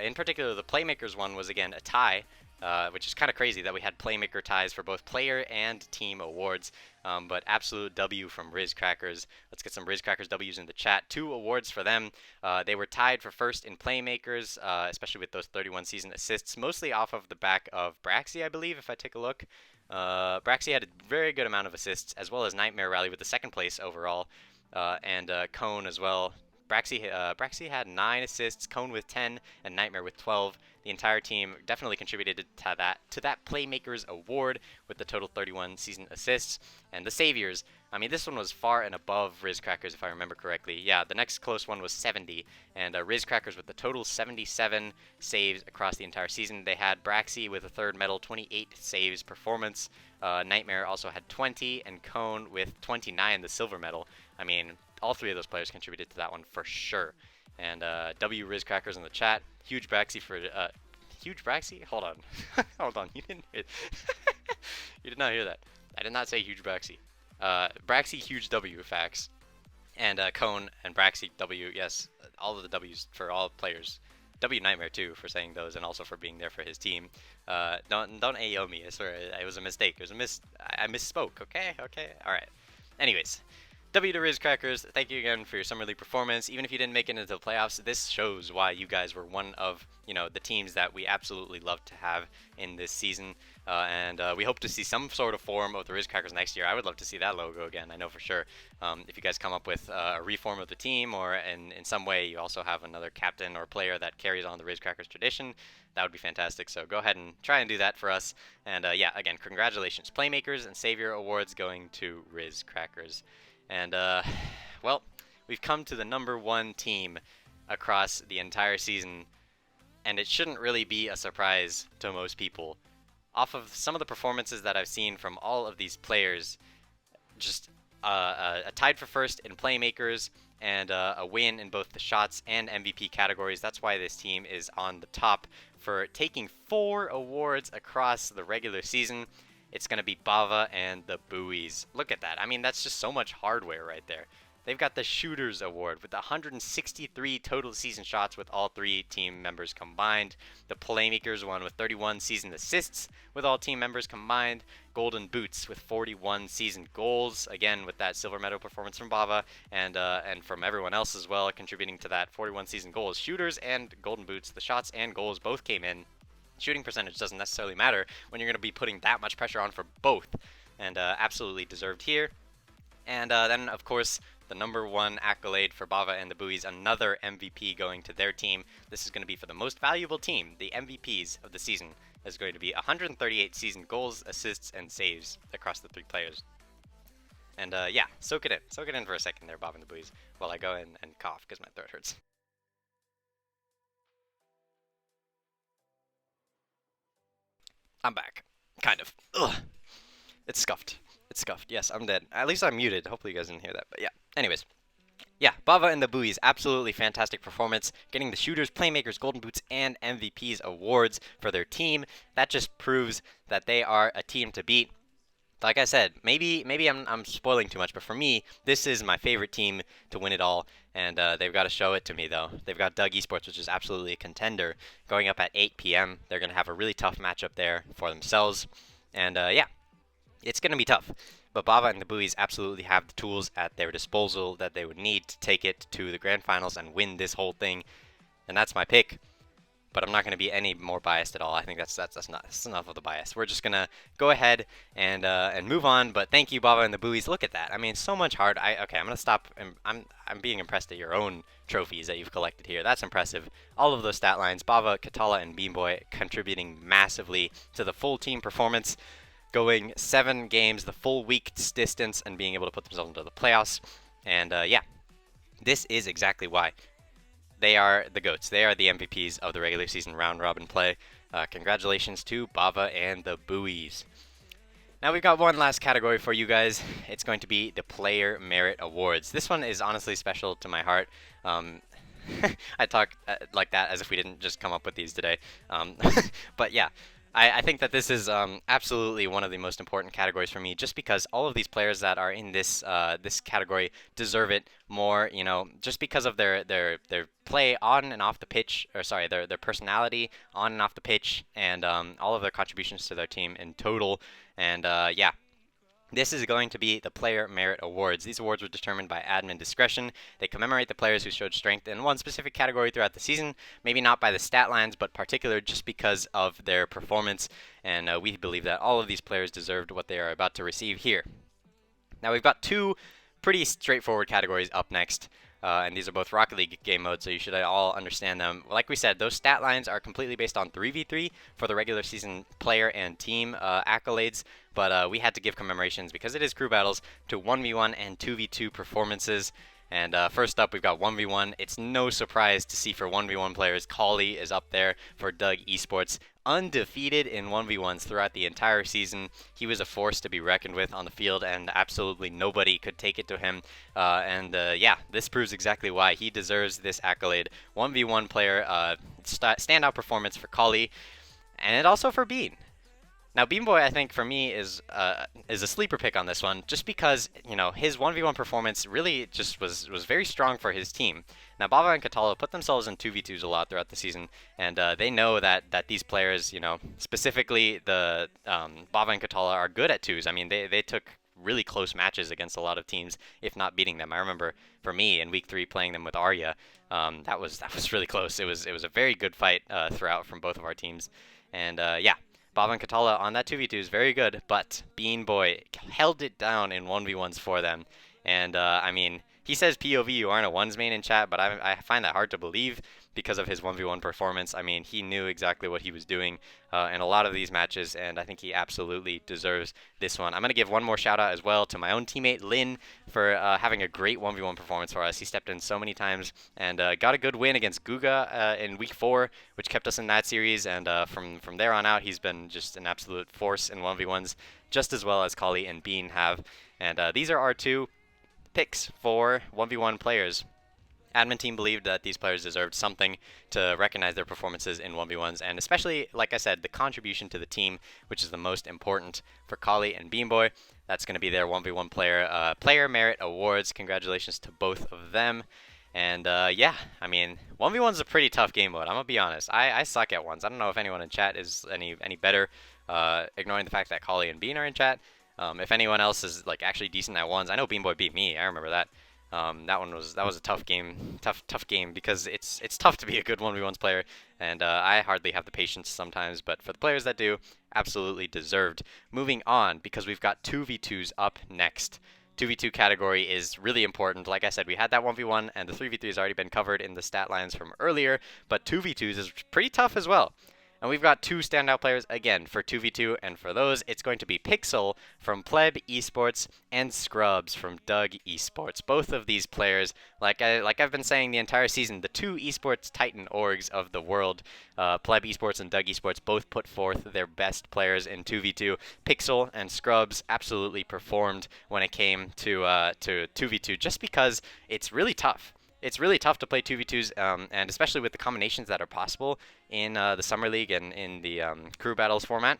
In particular, the Playmakers one was, again, a tie, which is kind of crazy that we had Playmaker ties for both player and team awards. But absolute W from Riz Crackers. Let's get some Riz Crackers W's in the chat. 2 awards for them. They were tied for 1st in Playmakers, especially with those 31 season assists, mostly off of the back of Braxy, I believe, if I take a look. Braxy had a very good amount of assists, as well as Nightmare Rally with the 2nd place overall. And Cone as well. Braxy had 9 assists, Cone with 10, and Nightmare with 12. The entire team definitely contributed to that Playmakers Award with the total 31 season assists. And the Saviors, I mean, this one was far and above Riz Crackers, if I remember correctly. Yeah, the next close one was 70, and Riz Crackers with the total 77 saves across the entire season. They had Braxy with a 3rd medal, 28 saves performance. Nightmare also had 20, and Cone with 29, the silver medal. I mean, all three of those players contributed to that one for sure. And W Riz Crackers in the chat. Huge Braxy for huge Braxy? Hold on. Hold on. You didn't hear You did not hear that. I did not say huge Braxy. Braxy huge W facts. And Cone and Braxy W, yes, all of the W's for all players. W Nightmare too for saying those and also for being there for his team. Don't AO me. I swear it was a mistake. It was I misspoke. Okay. All right. Anyways, W to Riz Crackers, thank you again for your Summer League performance. Even if you didn't make it into the playoffs, this shows why you guys were one of, the teams that we absolutely love to have in this season. And we hope to see some sort of form of the Riz Crackers next year. I would love to see that logo again, I know for sure. If you guys come up with a reform of the team, or in some way you also have another captain or player that carries on the Riz Crackers tradition, that would be fantastic. So go ahead and try and do that for us. And yeah, again, congratulations. Playmakers and Savior Awards going to Riz Crackers. And, well, we've come to the #1 team across the entire season, and it shouldn't really be a surprise to most people. Off of some of the performances that I've seen from all of these players, just tied for first in playmakers and a win in both the shots and MVP categories. That's why this team is on the top for taking 4 awards across the regular season. It's going to be Bava and the Buoys. Look at that. I mean, that's just so much hardware right there. They've got the Shooters Award with 163 total season shots with all 3 team members combined. The Playmakers one with 31 season assists with all team members combined. Golden Boots with 41 season goals, again with that silver medal performance from Bava and from everyone else as well, contributing to that 41 season goals. Shooters and Golden Boots, the shots and goals both came in. Shooting percentage doesn't necessarily matter when you're going to be putting that much pressure on for both, and absolutely deserved here. And then, of course, the #1 accolade for Bava and the Buoys, another MVP going to their team. This is going to be for the most valuable team. The MVPs of the season is going to be 138 season goals, assists, and saves across the 3 players. And yeah, soak it in. Soak it in for a second there, Bava and the Buoys, while I go in and cough because my throat hurts. I'm back. Kind of. Ugh. It's scuffed. It's scuffed. Yes, I'm dead. At least I'm muted. Hopefully you guys didn't hear that. But yeah. Anyways. Yeah, Bava and the Buoys, absolutely fantastic performance. Getting the Shooters, Playmakers, Golden Boots, and MVPs awards for their team. That just proves that they are a team to beat. Like I said, maybe I'm spoiling too much, but for me, this is my favorite team to win it all, and they've got to show it to me, though. They've got Doug Esports, which is absolutely a contender, going up at 8 p.m. They're going to have a really tough matchup there for themselves, and yeah, it's going to be tough. But Bava and the Buoys absolutely have the tools at their disposal that they would need to take it to the grand finals and win this whole thing, and that's my pick. But I'm not going to be any more biased at all. I think that's enough of the bias. We're just going to go ahead and move on. But thank you, Bava and the Buoys. Look at that. I mean, so much hard. Okay, I'm going to stop. I'm being impressed at your own trophies that you've collected here. That's impressive. All of those stat lines, Bava, Katala, and Beanboy contributing massively to the full team performance, going 7 games, the full week's distance, and being able to put themselves into the playoffs. And yeah, this is exactly why. They are the GOATs. They are the MVPs of the regular season round-robin play. Congratulations to Bava and the Buoys. Now we've got one last category for you guys. It's going to be the Player Merit Awards. This one is honestly special to my heart. I talk like that as if we didn't just come up with these today. But yeah. I think that this is absolutely one of the most important categories for me, just because all of these players that are in this this category deserve it more. You know, just because of their play on and off the pitch, or sorry, their personality on and off the pitch, and all of their contributions to their team in total. And yeah. This is going to be the Player Merit Awards. These awards were determined by admin discretion. They commemorate the players who showed strength in one specific category throughout the season, maybe not by the stat lines, but particular just because of their performance, and we believe that all of these players deserved what they are about to receive here. Now we've got 2 pretty straightforward categories up next. And these are both Rocket League game modes, so you should all understand them. Like we said, those stat lines are completely based on 3v3 for the regular season player and team accolades, but we had to give commemorations, because it is crew battles, to 1v1 and 2v2 performances. And first up, we've got 1v1. It's no surprise to see for 1v1 players, Kali is up there for Doug Esports. Undefeated in 1v1s throughout the entire season. He was a force to be reckoned with on the field, and absolutely nobody could take it to him. Yeah, this proves exactly why he deserves this accolade. 1v1 player, standout performance for Kali, and also for Bean. Now, Bean Boy, I think for me is a sleeper pick on this one, just because his 1v1 performance really just was very strong for his team. Now, Bava and Katala put themselves in 2v2s a lot throughout the season, and they know that these players, specifically the Bava and Katala, are good at twos. I mean, they took really close matches against a lot of teams, if not beating them. I remember for me in week 3 playing them with Arya, that was really close. It was a very good fight throughout from both of our teams, and yeah. Bava and Katala on that 2v2 is very good, but Bean Boy held it down in 1v1s for them. And, I mean, he says POV, you aren't a ones main in chat, but I find that hard to believe because of his 1v1 performance. I mean, he knew exactly what he was doing in a lot of these matches, and I think he absolutely deserves this one. I'm going to give one more shout out as well to my own teammate, Lin, for having a great 1v1 performance for us. He stepped in so many times and got a good win against Guga in week 4, which kept us in that series, and from there on out, he's been just an absolute force in 1v1s, just as well as Kali and Bean have. And these are our 2 picks for 1v1 players. Admin team believed that these players deserved something to recognize their performances in 1v1s, and especially, like I said, the contribution to the team, which is the most important for Kali and Bean Boy. That's going to be their 1v1 player merit awards. Congratulations to both of them. And yeah, I mean, 1v1's a pretty tough game mode. I'm gonna be honest. I suck at ones. I don't know if anyone in chat is any better. Ignoring the fact that Kali and Bean are in chat. If anyone else is like actually decent at ones, I know Bean Boy beat me. I remember that. That was a tough game, tough game, because it's tough to be a good 1v1s player, and I hardly have the patience sometimes. But for the players that do, absolutely deserved. Moving on, because we've got 2v2s up next. 2v2 category is really important. Like I said, we had that 1v1, and the 3v3 has already been covered in the stat lines from earlier, but 2v2s is pretty tough as well. And we've got 2 standout players again for 2v2, and for those, it's going to be Pixel from Pleb Esports and Scrubs from Doug Esports. Both of these players, like I've been saying the entire season, the 2 esports titan orgs of the world, Pleb Esports and Doug Esports, both put forth their best players in 2v2. Pixel and Scrubs absolutely performed when it came to 2v2, just because it's really tough. It's really tough to play 2v2s, and especially with the combinations that are possible in the Summer League and in the crew battles format.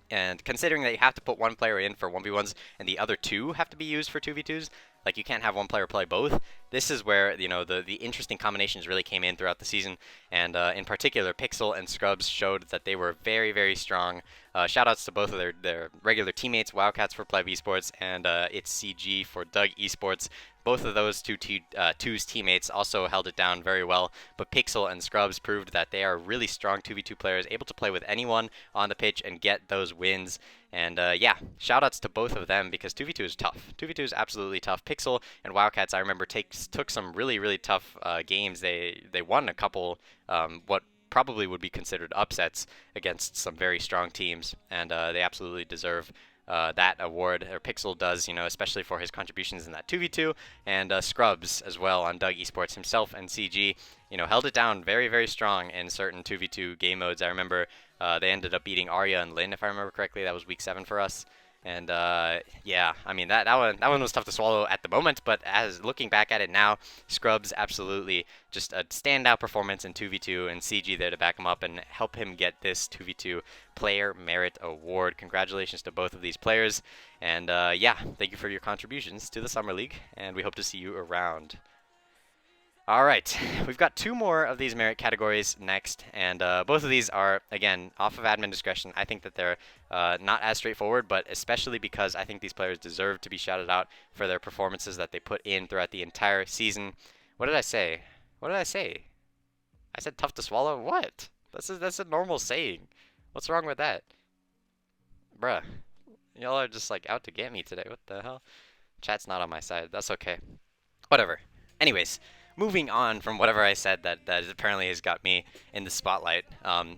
And considering that you have to put one player in for 1v1s and the other 2 have to be used for 2v2s, like you can't have one player play both. This is where the interesting combinations really came in throughout the season, and in particular, Pixel and Scrubs showed that they were very, very strong. Shoutouts to both of their regular teammates, Wildcats for Pleb Esports and It's CG for Doug Esports. Both of those two's teammates also held it down very well, but Pixel and Scrubs proved that they are really strong 2v2 players, able to play with anyone on the pitch and get those wins. And yeah, shoutouts to both of them, because 2v2 is tough. 2v2 is absolutely tough. Pixel and Wildcats, I remember, took some really, really tough games. They won a couple what probably would be considered upsets against some very strong teams, and they absolutely deserve that award, or Pixel does, especially for his contributions in that 2v2, and Scrubs as well on Doug Esports himself and CG, held it down very, very strong in certain 2v2 game modes. I remember they ended up beating Arya and Lin, if I remember correctly. That was week 7 for us. And yeah, I mean that one was tough to swallow at the moment, but as looking back at it now, Scrubs absolutely just a standout performance in 2v2, and CG there to back him up and help him get this 2v2 Player Merit Award. Congratulations to both of these players, and yeah, thank you for your contributions to the Summer League, and we hope to see you around. Alright, we've got 2 more of these merit categories next, and both of these are, again, off of admin discretion. I think that they're not as straightforward, but especially because I think these players deserve to be shouted out for their performances that they put in throughout the entire season. What did I say? What did I say? I said tough to swallow? What? That's a normal saying. What's wrong with that? Bruh. Y'all are just like out to get me today. What the hell? Chat's not on my side. That's okay. Whatever. Anyways, moving on from whatever I said that apparently has got me in the spotlight.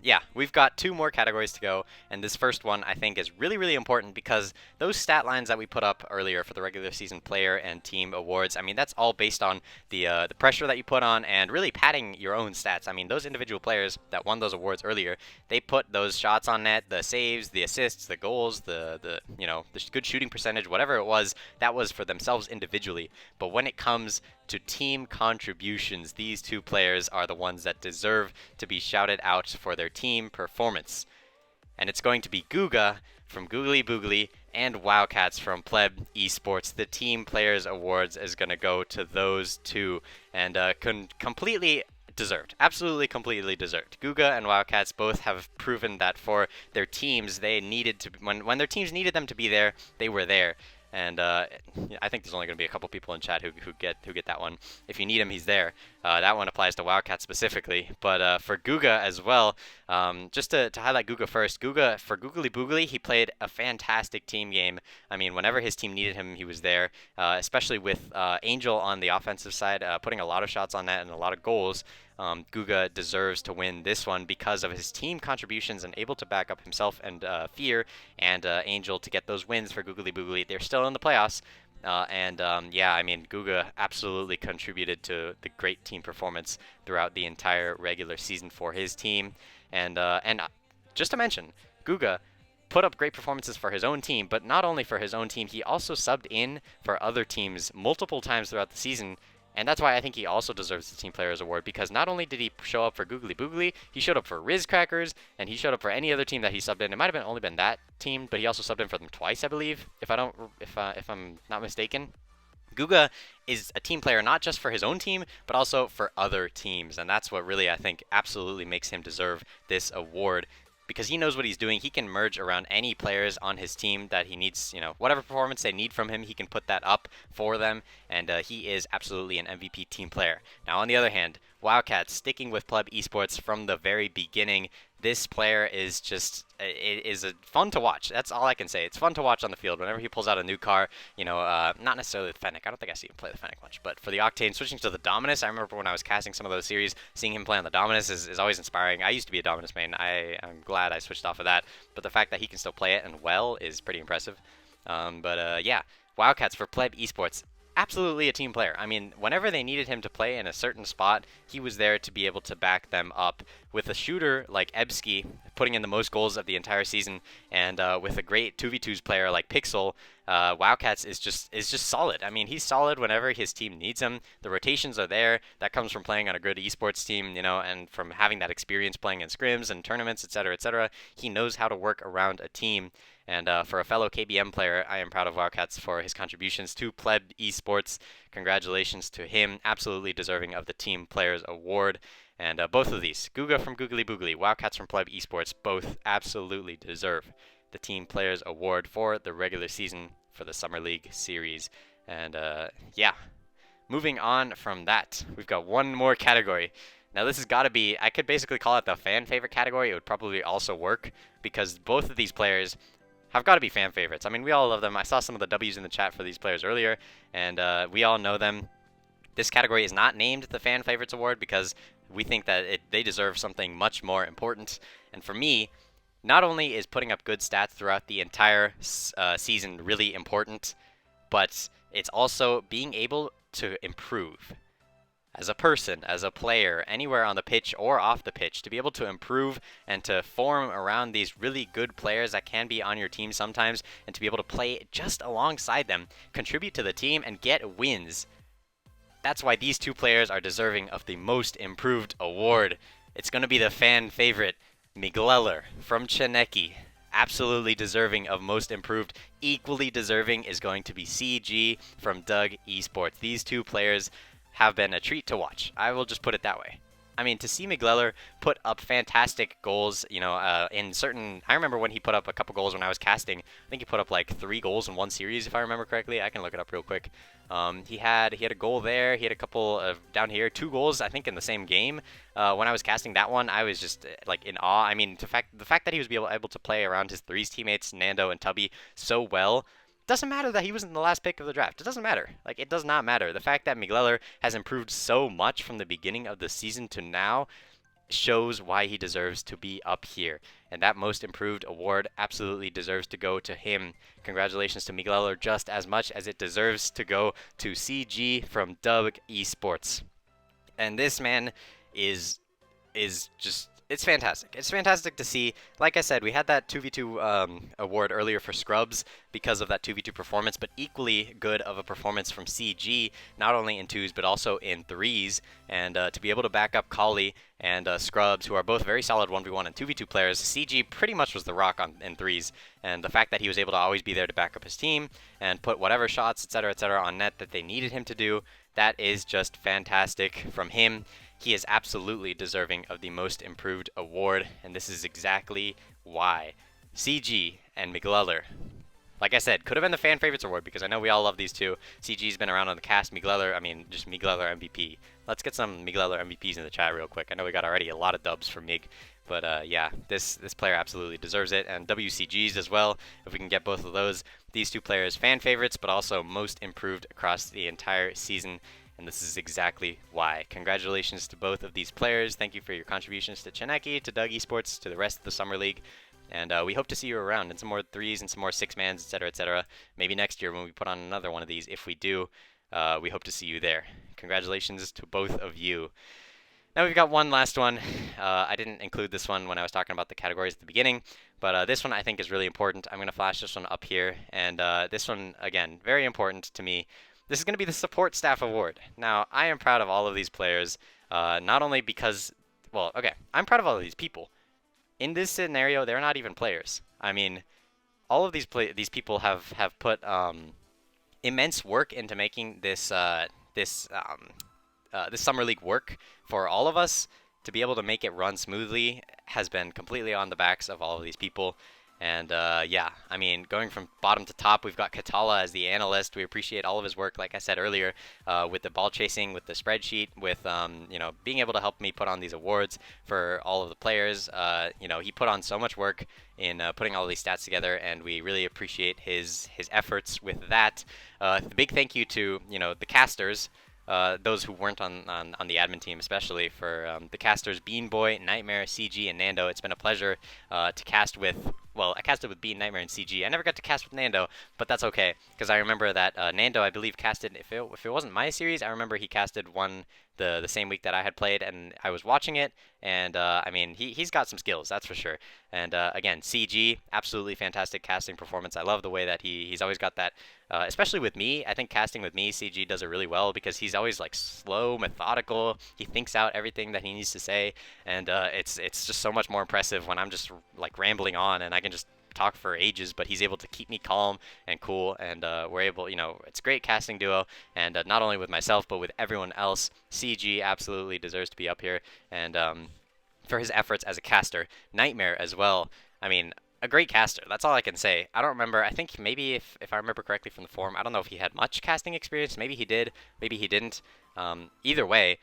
Yeah, we've got 2 more categories to go, and this first one I think is really, really important because those stat lines that we put up earlier for the regular season player and team awards, I mean, that's all based on the pressure that you put on and really padding your own stats. I mean, those individual players that won those awards earlier, they put those shots on net, the saves, the assists, the goals, the good shooting percentage, whatever it was, that was for themselves individually. But when it comes to team contributions, these 2 players are the ones that deserve to be shouted out for their team performance. And it's going to be Guga from Googly Boogly and Wildcats from Pleb Esports. The Team Players Awards is going to go to those 2, and completely deserved. Absolutely, completely deserved. Guga and Wildcats both have proven that for their teams, they needed to when their teams needed them to be there, they were there. And I think there's only going to be a couple people in chat who get that one. If you need him, he's there. That one applies to Wildcat specifically, but for Guga as well. Just to highlight Guga first, Guga for Googly Boogly, he played a fantastic team game. I mean, whenever his team needed him, he was there. Especially with Angel on the offensive side, putting a lot of shots on net and a lot of goals. Guga deserves to win this one because of his team contributions and able to back up himself and Fear and Angel to get those wins for Googly Boogly. They're still in the playoffs. Yeah, I mean, Guga absolutely contributed to the great team performance throughout the entire regular season for his team. And just to mention, Guga put up great performances for his own team, but not only for his own team, he also subbed in for other teams multiple times throughout the season. And that's why I think he also deserves the Team Players Award, because not only did he show up for Googly Boogly, he showed up for Riz Crackers, and he showed up for any other team that he subbed in. It might have only been that team, but he also subbed in for them twice, I believe, if I'm not mistaken. Guga is a team player not just for his own team, but also for other teams, and that's what really I think absolutely makes him deserve this award. Because he knows what he's doing. He can merge around any players on his team that he needs, whatever performance they need from him, he can put that up for them, and he is absolutely an MVP team player. Now, on the other hand, Wildcats, sticking with Pleb Esports from the very beginning, this player is just, it is fun to watch. That's all I can say. It's fun to watch on the field. Whenever he pulls out a new car, not necessarily the Fennec. I don't think I see him play the Fennec much. But for the Octane, switching to the Dominus, I remember when I was casting some of those series, seeing him play on the Dominus is always inspiring. I used to be a Dominus main. I'm glad I switched off of that. But the fact that he can still play it and well is pretty impressive. Yeah, Wildcats for Pleb Esports. Absolutely a team player. I mean, whenever they needed him to play in a certain spot, he was there to be able to back them up. With a shooter like Ebsky putting in the most goals of the entire season, and with a great 2v2s player like Pixel, Wildcats is just solid. I mean, he's solid whenever his team needs him. The rotations are there. That comes from playing on a good esports team, and from having that experience playing in scrims and tournaments, etc., etc. He knows how to work around a team. And for a fellow KBM player, I am proud of Wildcats for his contributions to Pleb Esports. Congratulations to him, absolutely deserving of the Team Players Award. And both of these, Guga from Googly Boogly, Wildcats from Pleb Esports, both absolutely deserve the Team Players Award for the regular season for the Summer League Series. And yeah, moving on from that, we've got one more category. Now this has got to be, I could basically call it the fan favorite category. It would probably also work because both of these players have got to be fan favorites. I mean, we all love them. I saw some of the W's in the chat for these players earlier, and we all know them. This category is not named the Fan Favorites Award because we think that they deserve something much more important. And for me, not only is putting up good stats throughout the entire season really important, but it's also being able to improve. As a person, as a player, anywhere on the pitch or off the pitch, to be able to improve and to form around these really good players that can be on your team sometimes, and to be able to play just alongside them, contribute to the team, and get wins. That's why these 2 players are deserving of the Most Improved Award. It's going to be the fan favorite, Migleller from Cheneki. Absolutely deserving of Most Improved. Equally deserving is going to be CG from Doug Esports. These 2 players have been a treat to watch. I will just put it that way. I mean, to see Migleller put up fantastic goals, in certain... I remember when he put up a couple goals when I was casting. I think he put up like 3 goals in one series, if I remember correctly. I can look it up real quick. He had a goal there. He had a couple of down here, 2 goals, I think, in the same game. When I was casting that one, I was just like in awe. I mean, the fact that he was able to play around his threes teammates, Nando and Tubby, so well. doesn't matter that he was in the last pick of the draft. It doesn't matter. Like, it does not matter. The fact that Migleller has improved so much from the beginning of the season to now shows why he deserves to be up here. And that most improved award absolutely deserves to go to him. Congratulations to Migleller just as much as it deserves to go to CG from Doug Esports. And this man is just, it's fantastic. It's fantastic to see. Like I said, we had that 2v2 award earlier for Scrubs because of that 2v2 performance, but equally good of a performance from CG, not only in 2s but also in 3s. And to be able to back up Kali and Scrubs, who are both very solid 1v1 and 2v2 players, CG pretty much was the rock in 3s. And the fact that he was able to always be there to back up his team and put whatever shots, etc., on net that they needed him to do, that is just fantastic from him. He is absolutely deserving of the Most Improved award, and this is exactly why. CG and Migleller, like I said, could have been the Fan Favorites award because I know we all love these two. CG's been around on the cast. Migleller, I mean, just Migleller MVP. Let's get some Migleller MVPs in the chat real quick. I know we got already a lot of dubs from Mig, but yeah, this player absolutely deserves it, and WCGs as well. If we can get both of those, these two players, Fan Favorites, but also Most Improved across the entire season. And this is exactly why. Congratulations to both of these players. Thank you for your contributions to Chineki, to Doug Esports, to the rest of the Summer League. And we hope to see you around in some more 3s and some more 6-mans, etc., etc. Maybe next year when we put on another one of these. If we do, we hope to see you there. Congratulations to both of you. Now we've got one last one. I didn't include this one when I was talking about the categories at the beginning, but this one I think is really important. I'm going to flash this one up here. And this one, again, very important to me. This is going to be the Support Staff Award. Now, I am proud of all of these players, not only because, well, okay, I'm proud of all of these people. In this scenario, they're not even players. I mean, all of these people have put immense work into making this this Summer League work for all of us. To be able to make it run smoothly has been completely on the backs of all of these people. And yeah, I mean, going from bottom to top, we've got Katala as the analyst. We appreciate all of his work, like I said earlier, with the ball chasing, with the spreadsheet, with you know, being able to help me put on these awards for all of the players. You know, he put on so much work in putting all these stats together, and we really appreciate his efforts with that. The big thank you to, you know, the casters. Those who weren't on the admin team, especially for the casters, Bean Boy, Nightmare, CG, and Nando. It's been a pleasure to cast with. Well, I casted with Bean, Nightmare, and CG. I never got to cast with Nando, but that's okay, because I remember that Nando, I believe, casted, if it wasn't my series, I remember he casted one the same week that I had played, and I was watching it, and I mean, he's got some skills, that's for sure. And again, CG, absolutely fantastic casting performance. I love the way that he's always got that, especially with me. I think casting with me, CG does it really well, because he's always like slow, methodical. He thinks out everything that he needs to say, and it's just so much more impressive when I'm just like rambling on and I can just talk for ages, but he's able to keep me calm and cool, and we're able, you know, it's a great casting duo, and not only with myself but with everyone else. CG absolutely deserves to be up here, and for his efforts as a caster. Nightmare as well, I mean, a great caster, that's all I can say. I don't remember, I think maybe if I remember correctly from the forum, I don't know if he had much casting experience. Maybe he did, maybe he didn't. Either way,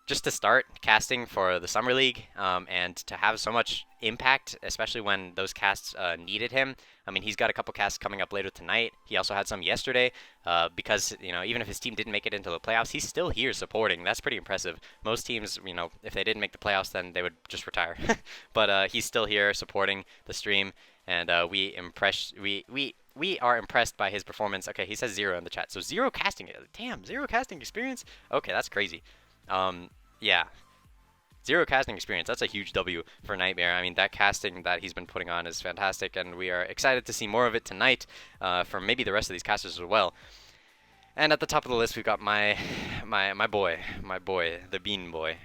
just to start casting for the Summer League, and to have so much impact, especially when those casts needed him. I mean, he's got a couple casts coming up later tonight. He also had some yesterday, because, you know, even if his team didn't make it into the playoffs, he's still here supporting. That's pretty impressive. Most teams, you know, if they didn't make the playoffs, then they would just retire. But he's still here supporting the stream, and we are impressed by his performance. Okay, he says 0 in the chat, so 0 casting. Damn, 0 casting experience? Okay, that's crazy. Yeah, 0 casting experience. That's a huge W for Nightmare. I mean, that casting that he's been putting on is fantastic, and we are excited to see more of it tonight from maybe the rest of these casters as well. And at the top of the list, we've got my boy, the Bean Boy,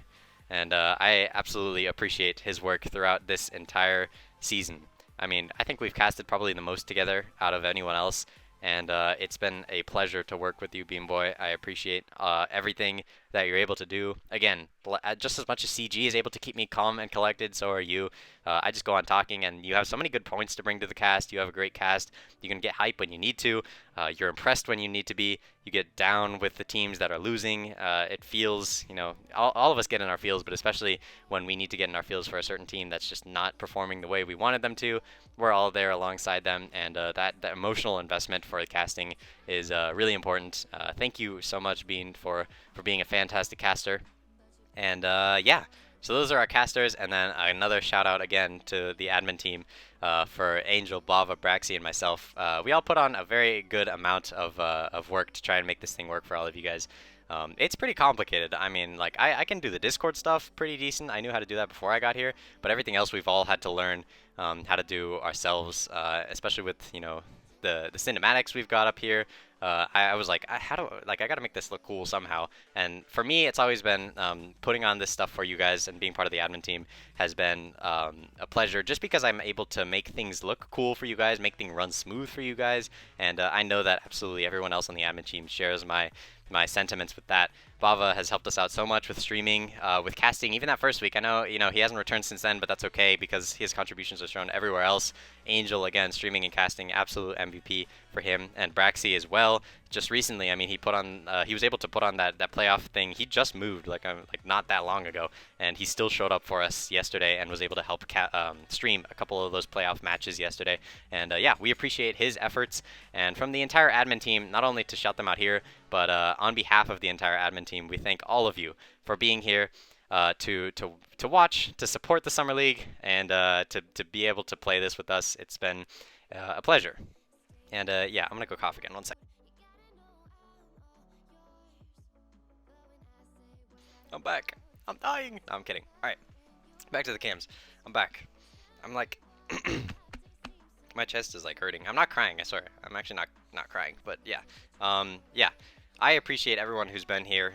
and I absolutely appreciate his work throughout this entire season. I mean, I think we've casted probably the most together out of anyone else. And it's been a pleasure to work with you, Beam Boy. I appreciate everything that you're able to do. Again, just as much as CG is able to keep me calm and collected, so are you. I just go on talking, and you have so many good points to bring to the cast. You have a great cast. You can get hype when you need to. You're impressed when you need to be. You get down with the teams that are losing. It feels, all of us get in our feels, but especially when we need to get in our feels for a certain team that's just not performing the way we wanted them to, we're all there alongside them, and that emotional investment for the casting is really important. Thank you so much, Bean, for being a fantastic caster. And yeah, so those are our casters, and then another shout out again to the admin team for Angel, Bava, Braxy, and myself. We all put on a very good amount of work to try and make this thing work for all of you guys. It's pretty complicated. I mean, like, I can do the Discord stuff pretty decent. I knew how to do that before I got here, but everything else we've all had to learn how to do ourselves, especially with, the cinematics we've got up here. I was like, I gotta make this look cool somehow. And for me, it's always been putting on this stuff for you guys and being part of the admin team has been a pleasure, just because I'm able to make things look cool for you guys, make things run smooth for you guys, and I know that absolutely everyone else on the admin team shares my sentiments with that. Bava has helped us out so much with streaming, with casting, even that first week. I know, he hasn't returned since then, but that's okay because his contributions are shown everywhere else. Angel, again, streaming and casting, absolute MVP for him, and Braxy as well. Just recently, I mean, he was able to put on that playoff thing. He just moved, like not that long ago, and he still showed up for us yesterday and was able to help stream a couple of those playoff matches yesterday. And yeah, we appreciate his efforts, and from the entire admin team, not only to shout them out here, but on behalf of the entire admin team, we thank all of you for being here to watch, to support the Summer League, and to be able to play this with us. It's been a pleasure. And yeah, I'm gonna go cough again. 1 second. I'm back. I'm dying. No, I'm kidding. All right, back to the cams. I'm back. I'm like, my chest is like hurting. I'm not crying, I swear. I'm actually not crying, but yeah. Yeah. I appreciate everyone who's been here.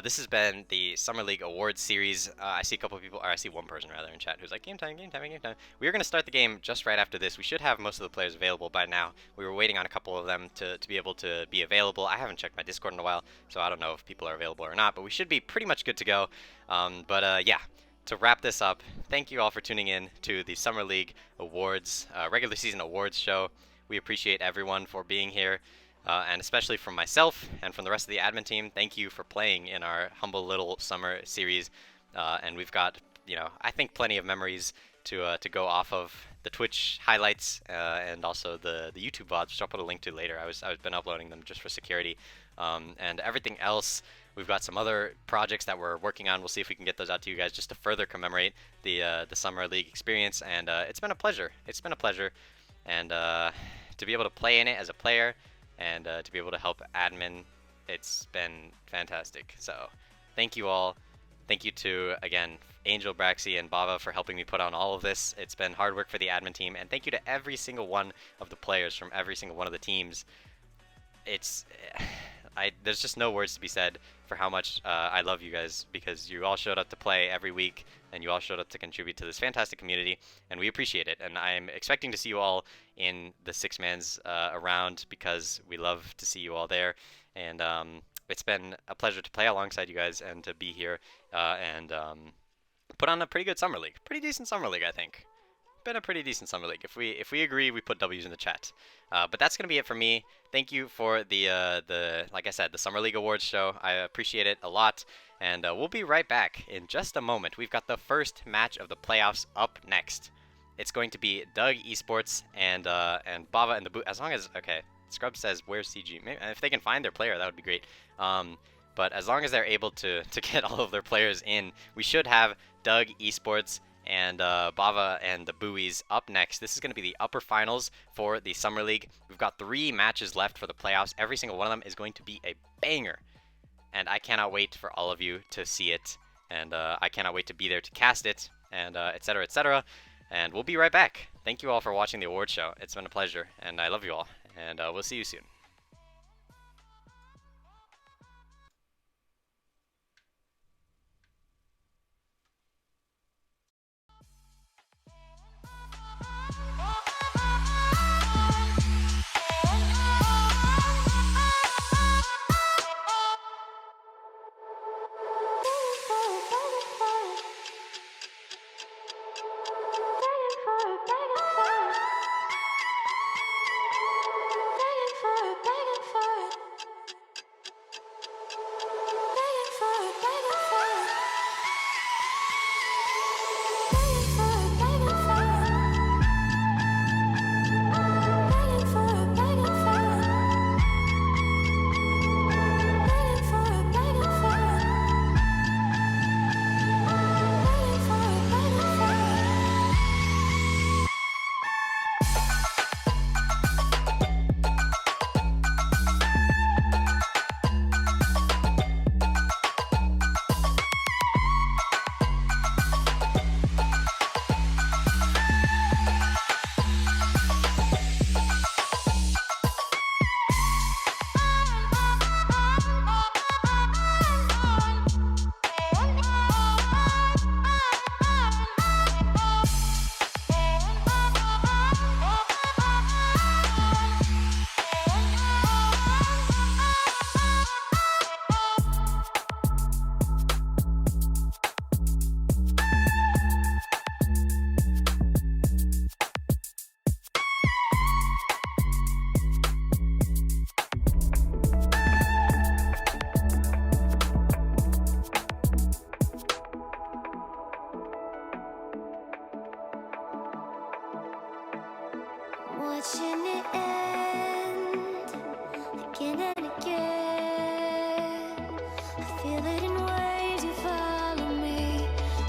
This has been the Summer League Awards series. I see a couple of people, or I see one person rather in chat who's like, game time, game time, game time. We are going to start the game just right after this. We should have most of the players available by now. We were waiting on a couple of them to be able to be available. I haven't checked my Discord in a while, so I don't know if people are available or not, but we should be pretty much good to go. Yeah. To wrap this up, thank you all for tuning in to the Summer League Awards, regular season awards show. We appreciate everyone for being here. And especially from myself and from the rest of the admin team, thank you for playing in our humble little summer series. And we've got, I think plenty of memories to go off of the Twitch highlights and also the YouTube VODs, which I'll put a link to later. I've been uploading them just for security. And everything else, we've got some other projects that we're working on. We'll see if we can get those out to you guys just to further commemorate the Summer League experience. And it's been a pleasure. It's been a pleasure. And to be able to play in it as a player, and to be able to help admin, it's been fantastic. So thank you all. Thank you to, again, Angel, Braxy, and Bava for helping me put on all of this. It's been hard work for the admin team, and thank you to every single one of the players from every single one of the teams. There's just no words to be said for how much I love you guys, because you all showed up to play every week, and you all showed up to contribute to this fantastic community, and we appreciate it. And I'm expecting to see you all in the six-mans around, because we love to see you all there. And it's been a pleasure to play alongside you guys and to be here and put on a pretty good summer league. Pretty decent summer league, I think. Been a pretty decent summer league. If we agree, we put W's in the chat. But that's gonna be it for me. Thank you for the like I said, the Summer League Awards show. I appreciate it a lot, and we'll be right back in just a moment. We've got the first match of the playoffs up next. It's going to be Doug Esports and Bava and the Boot. As long as Scrub says where's CG. Maybe, if they can find their player, that would be great. But as long as they're able to get all of their players in, we should have Doug Esports and Bava and the Buoys up next. This is going to be the upper finals for the Summer League. We've got 3 matches left for the playoffs. Every single one of them is going to be a banger. And I cannot wait for all of you to see it. And I cannot wait to be there to cast it, and etc., etc. And we'll be right back. Thank you all for watching the award show. It's been a pleasure, and I love you all. And we'll see you soon. watching it end again and again. I feel it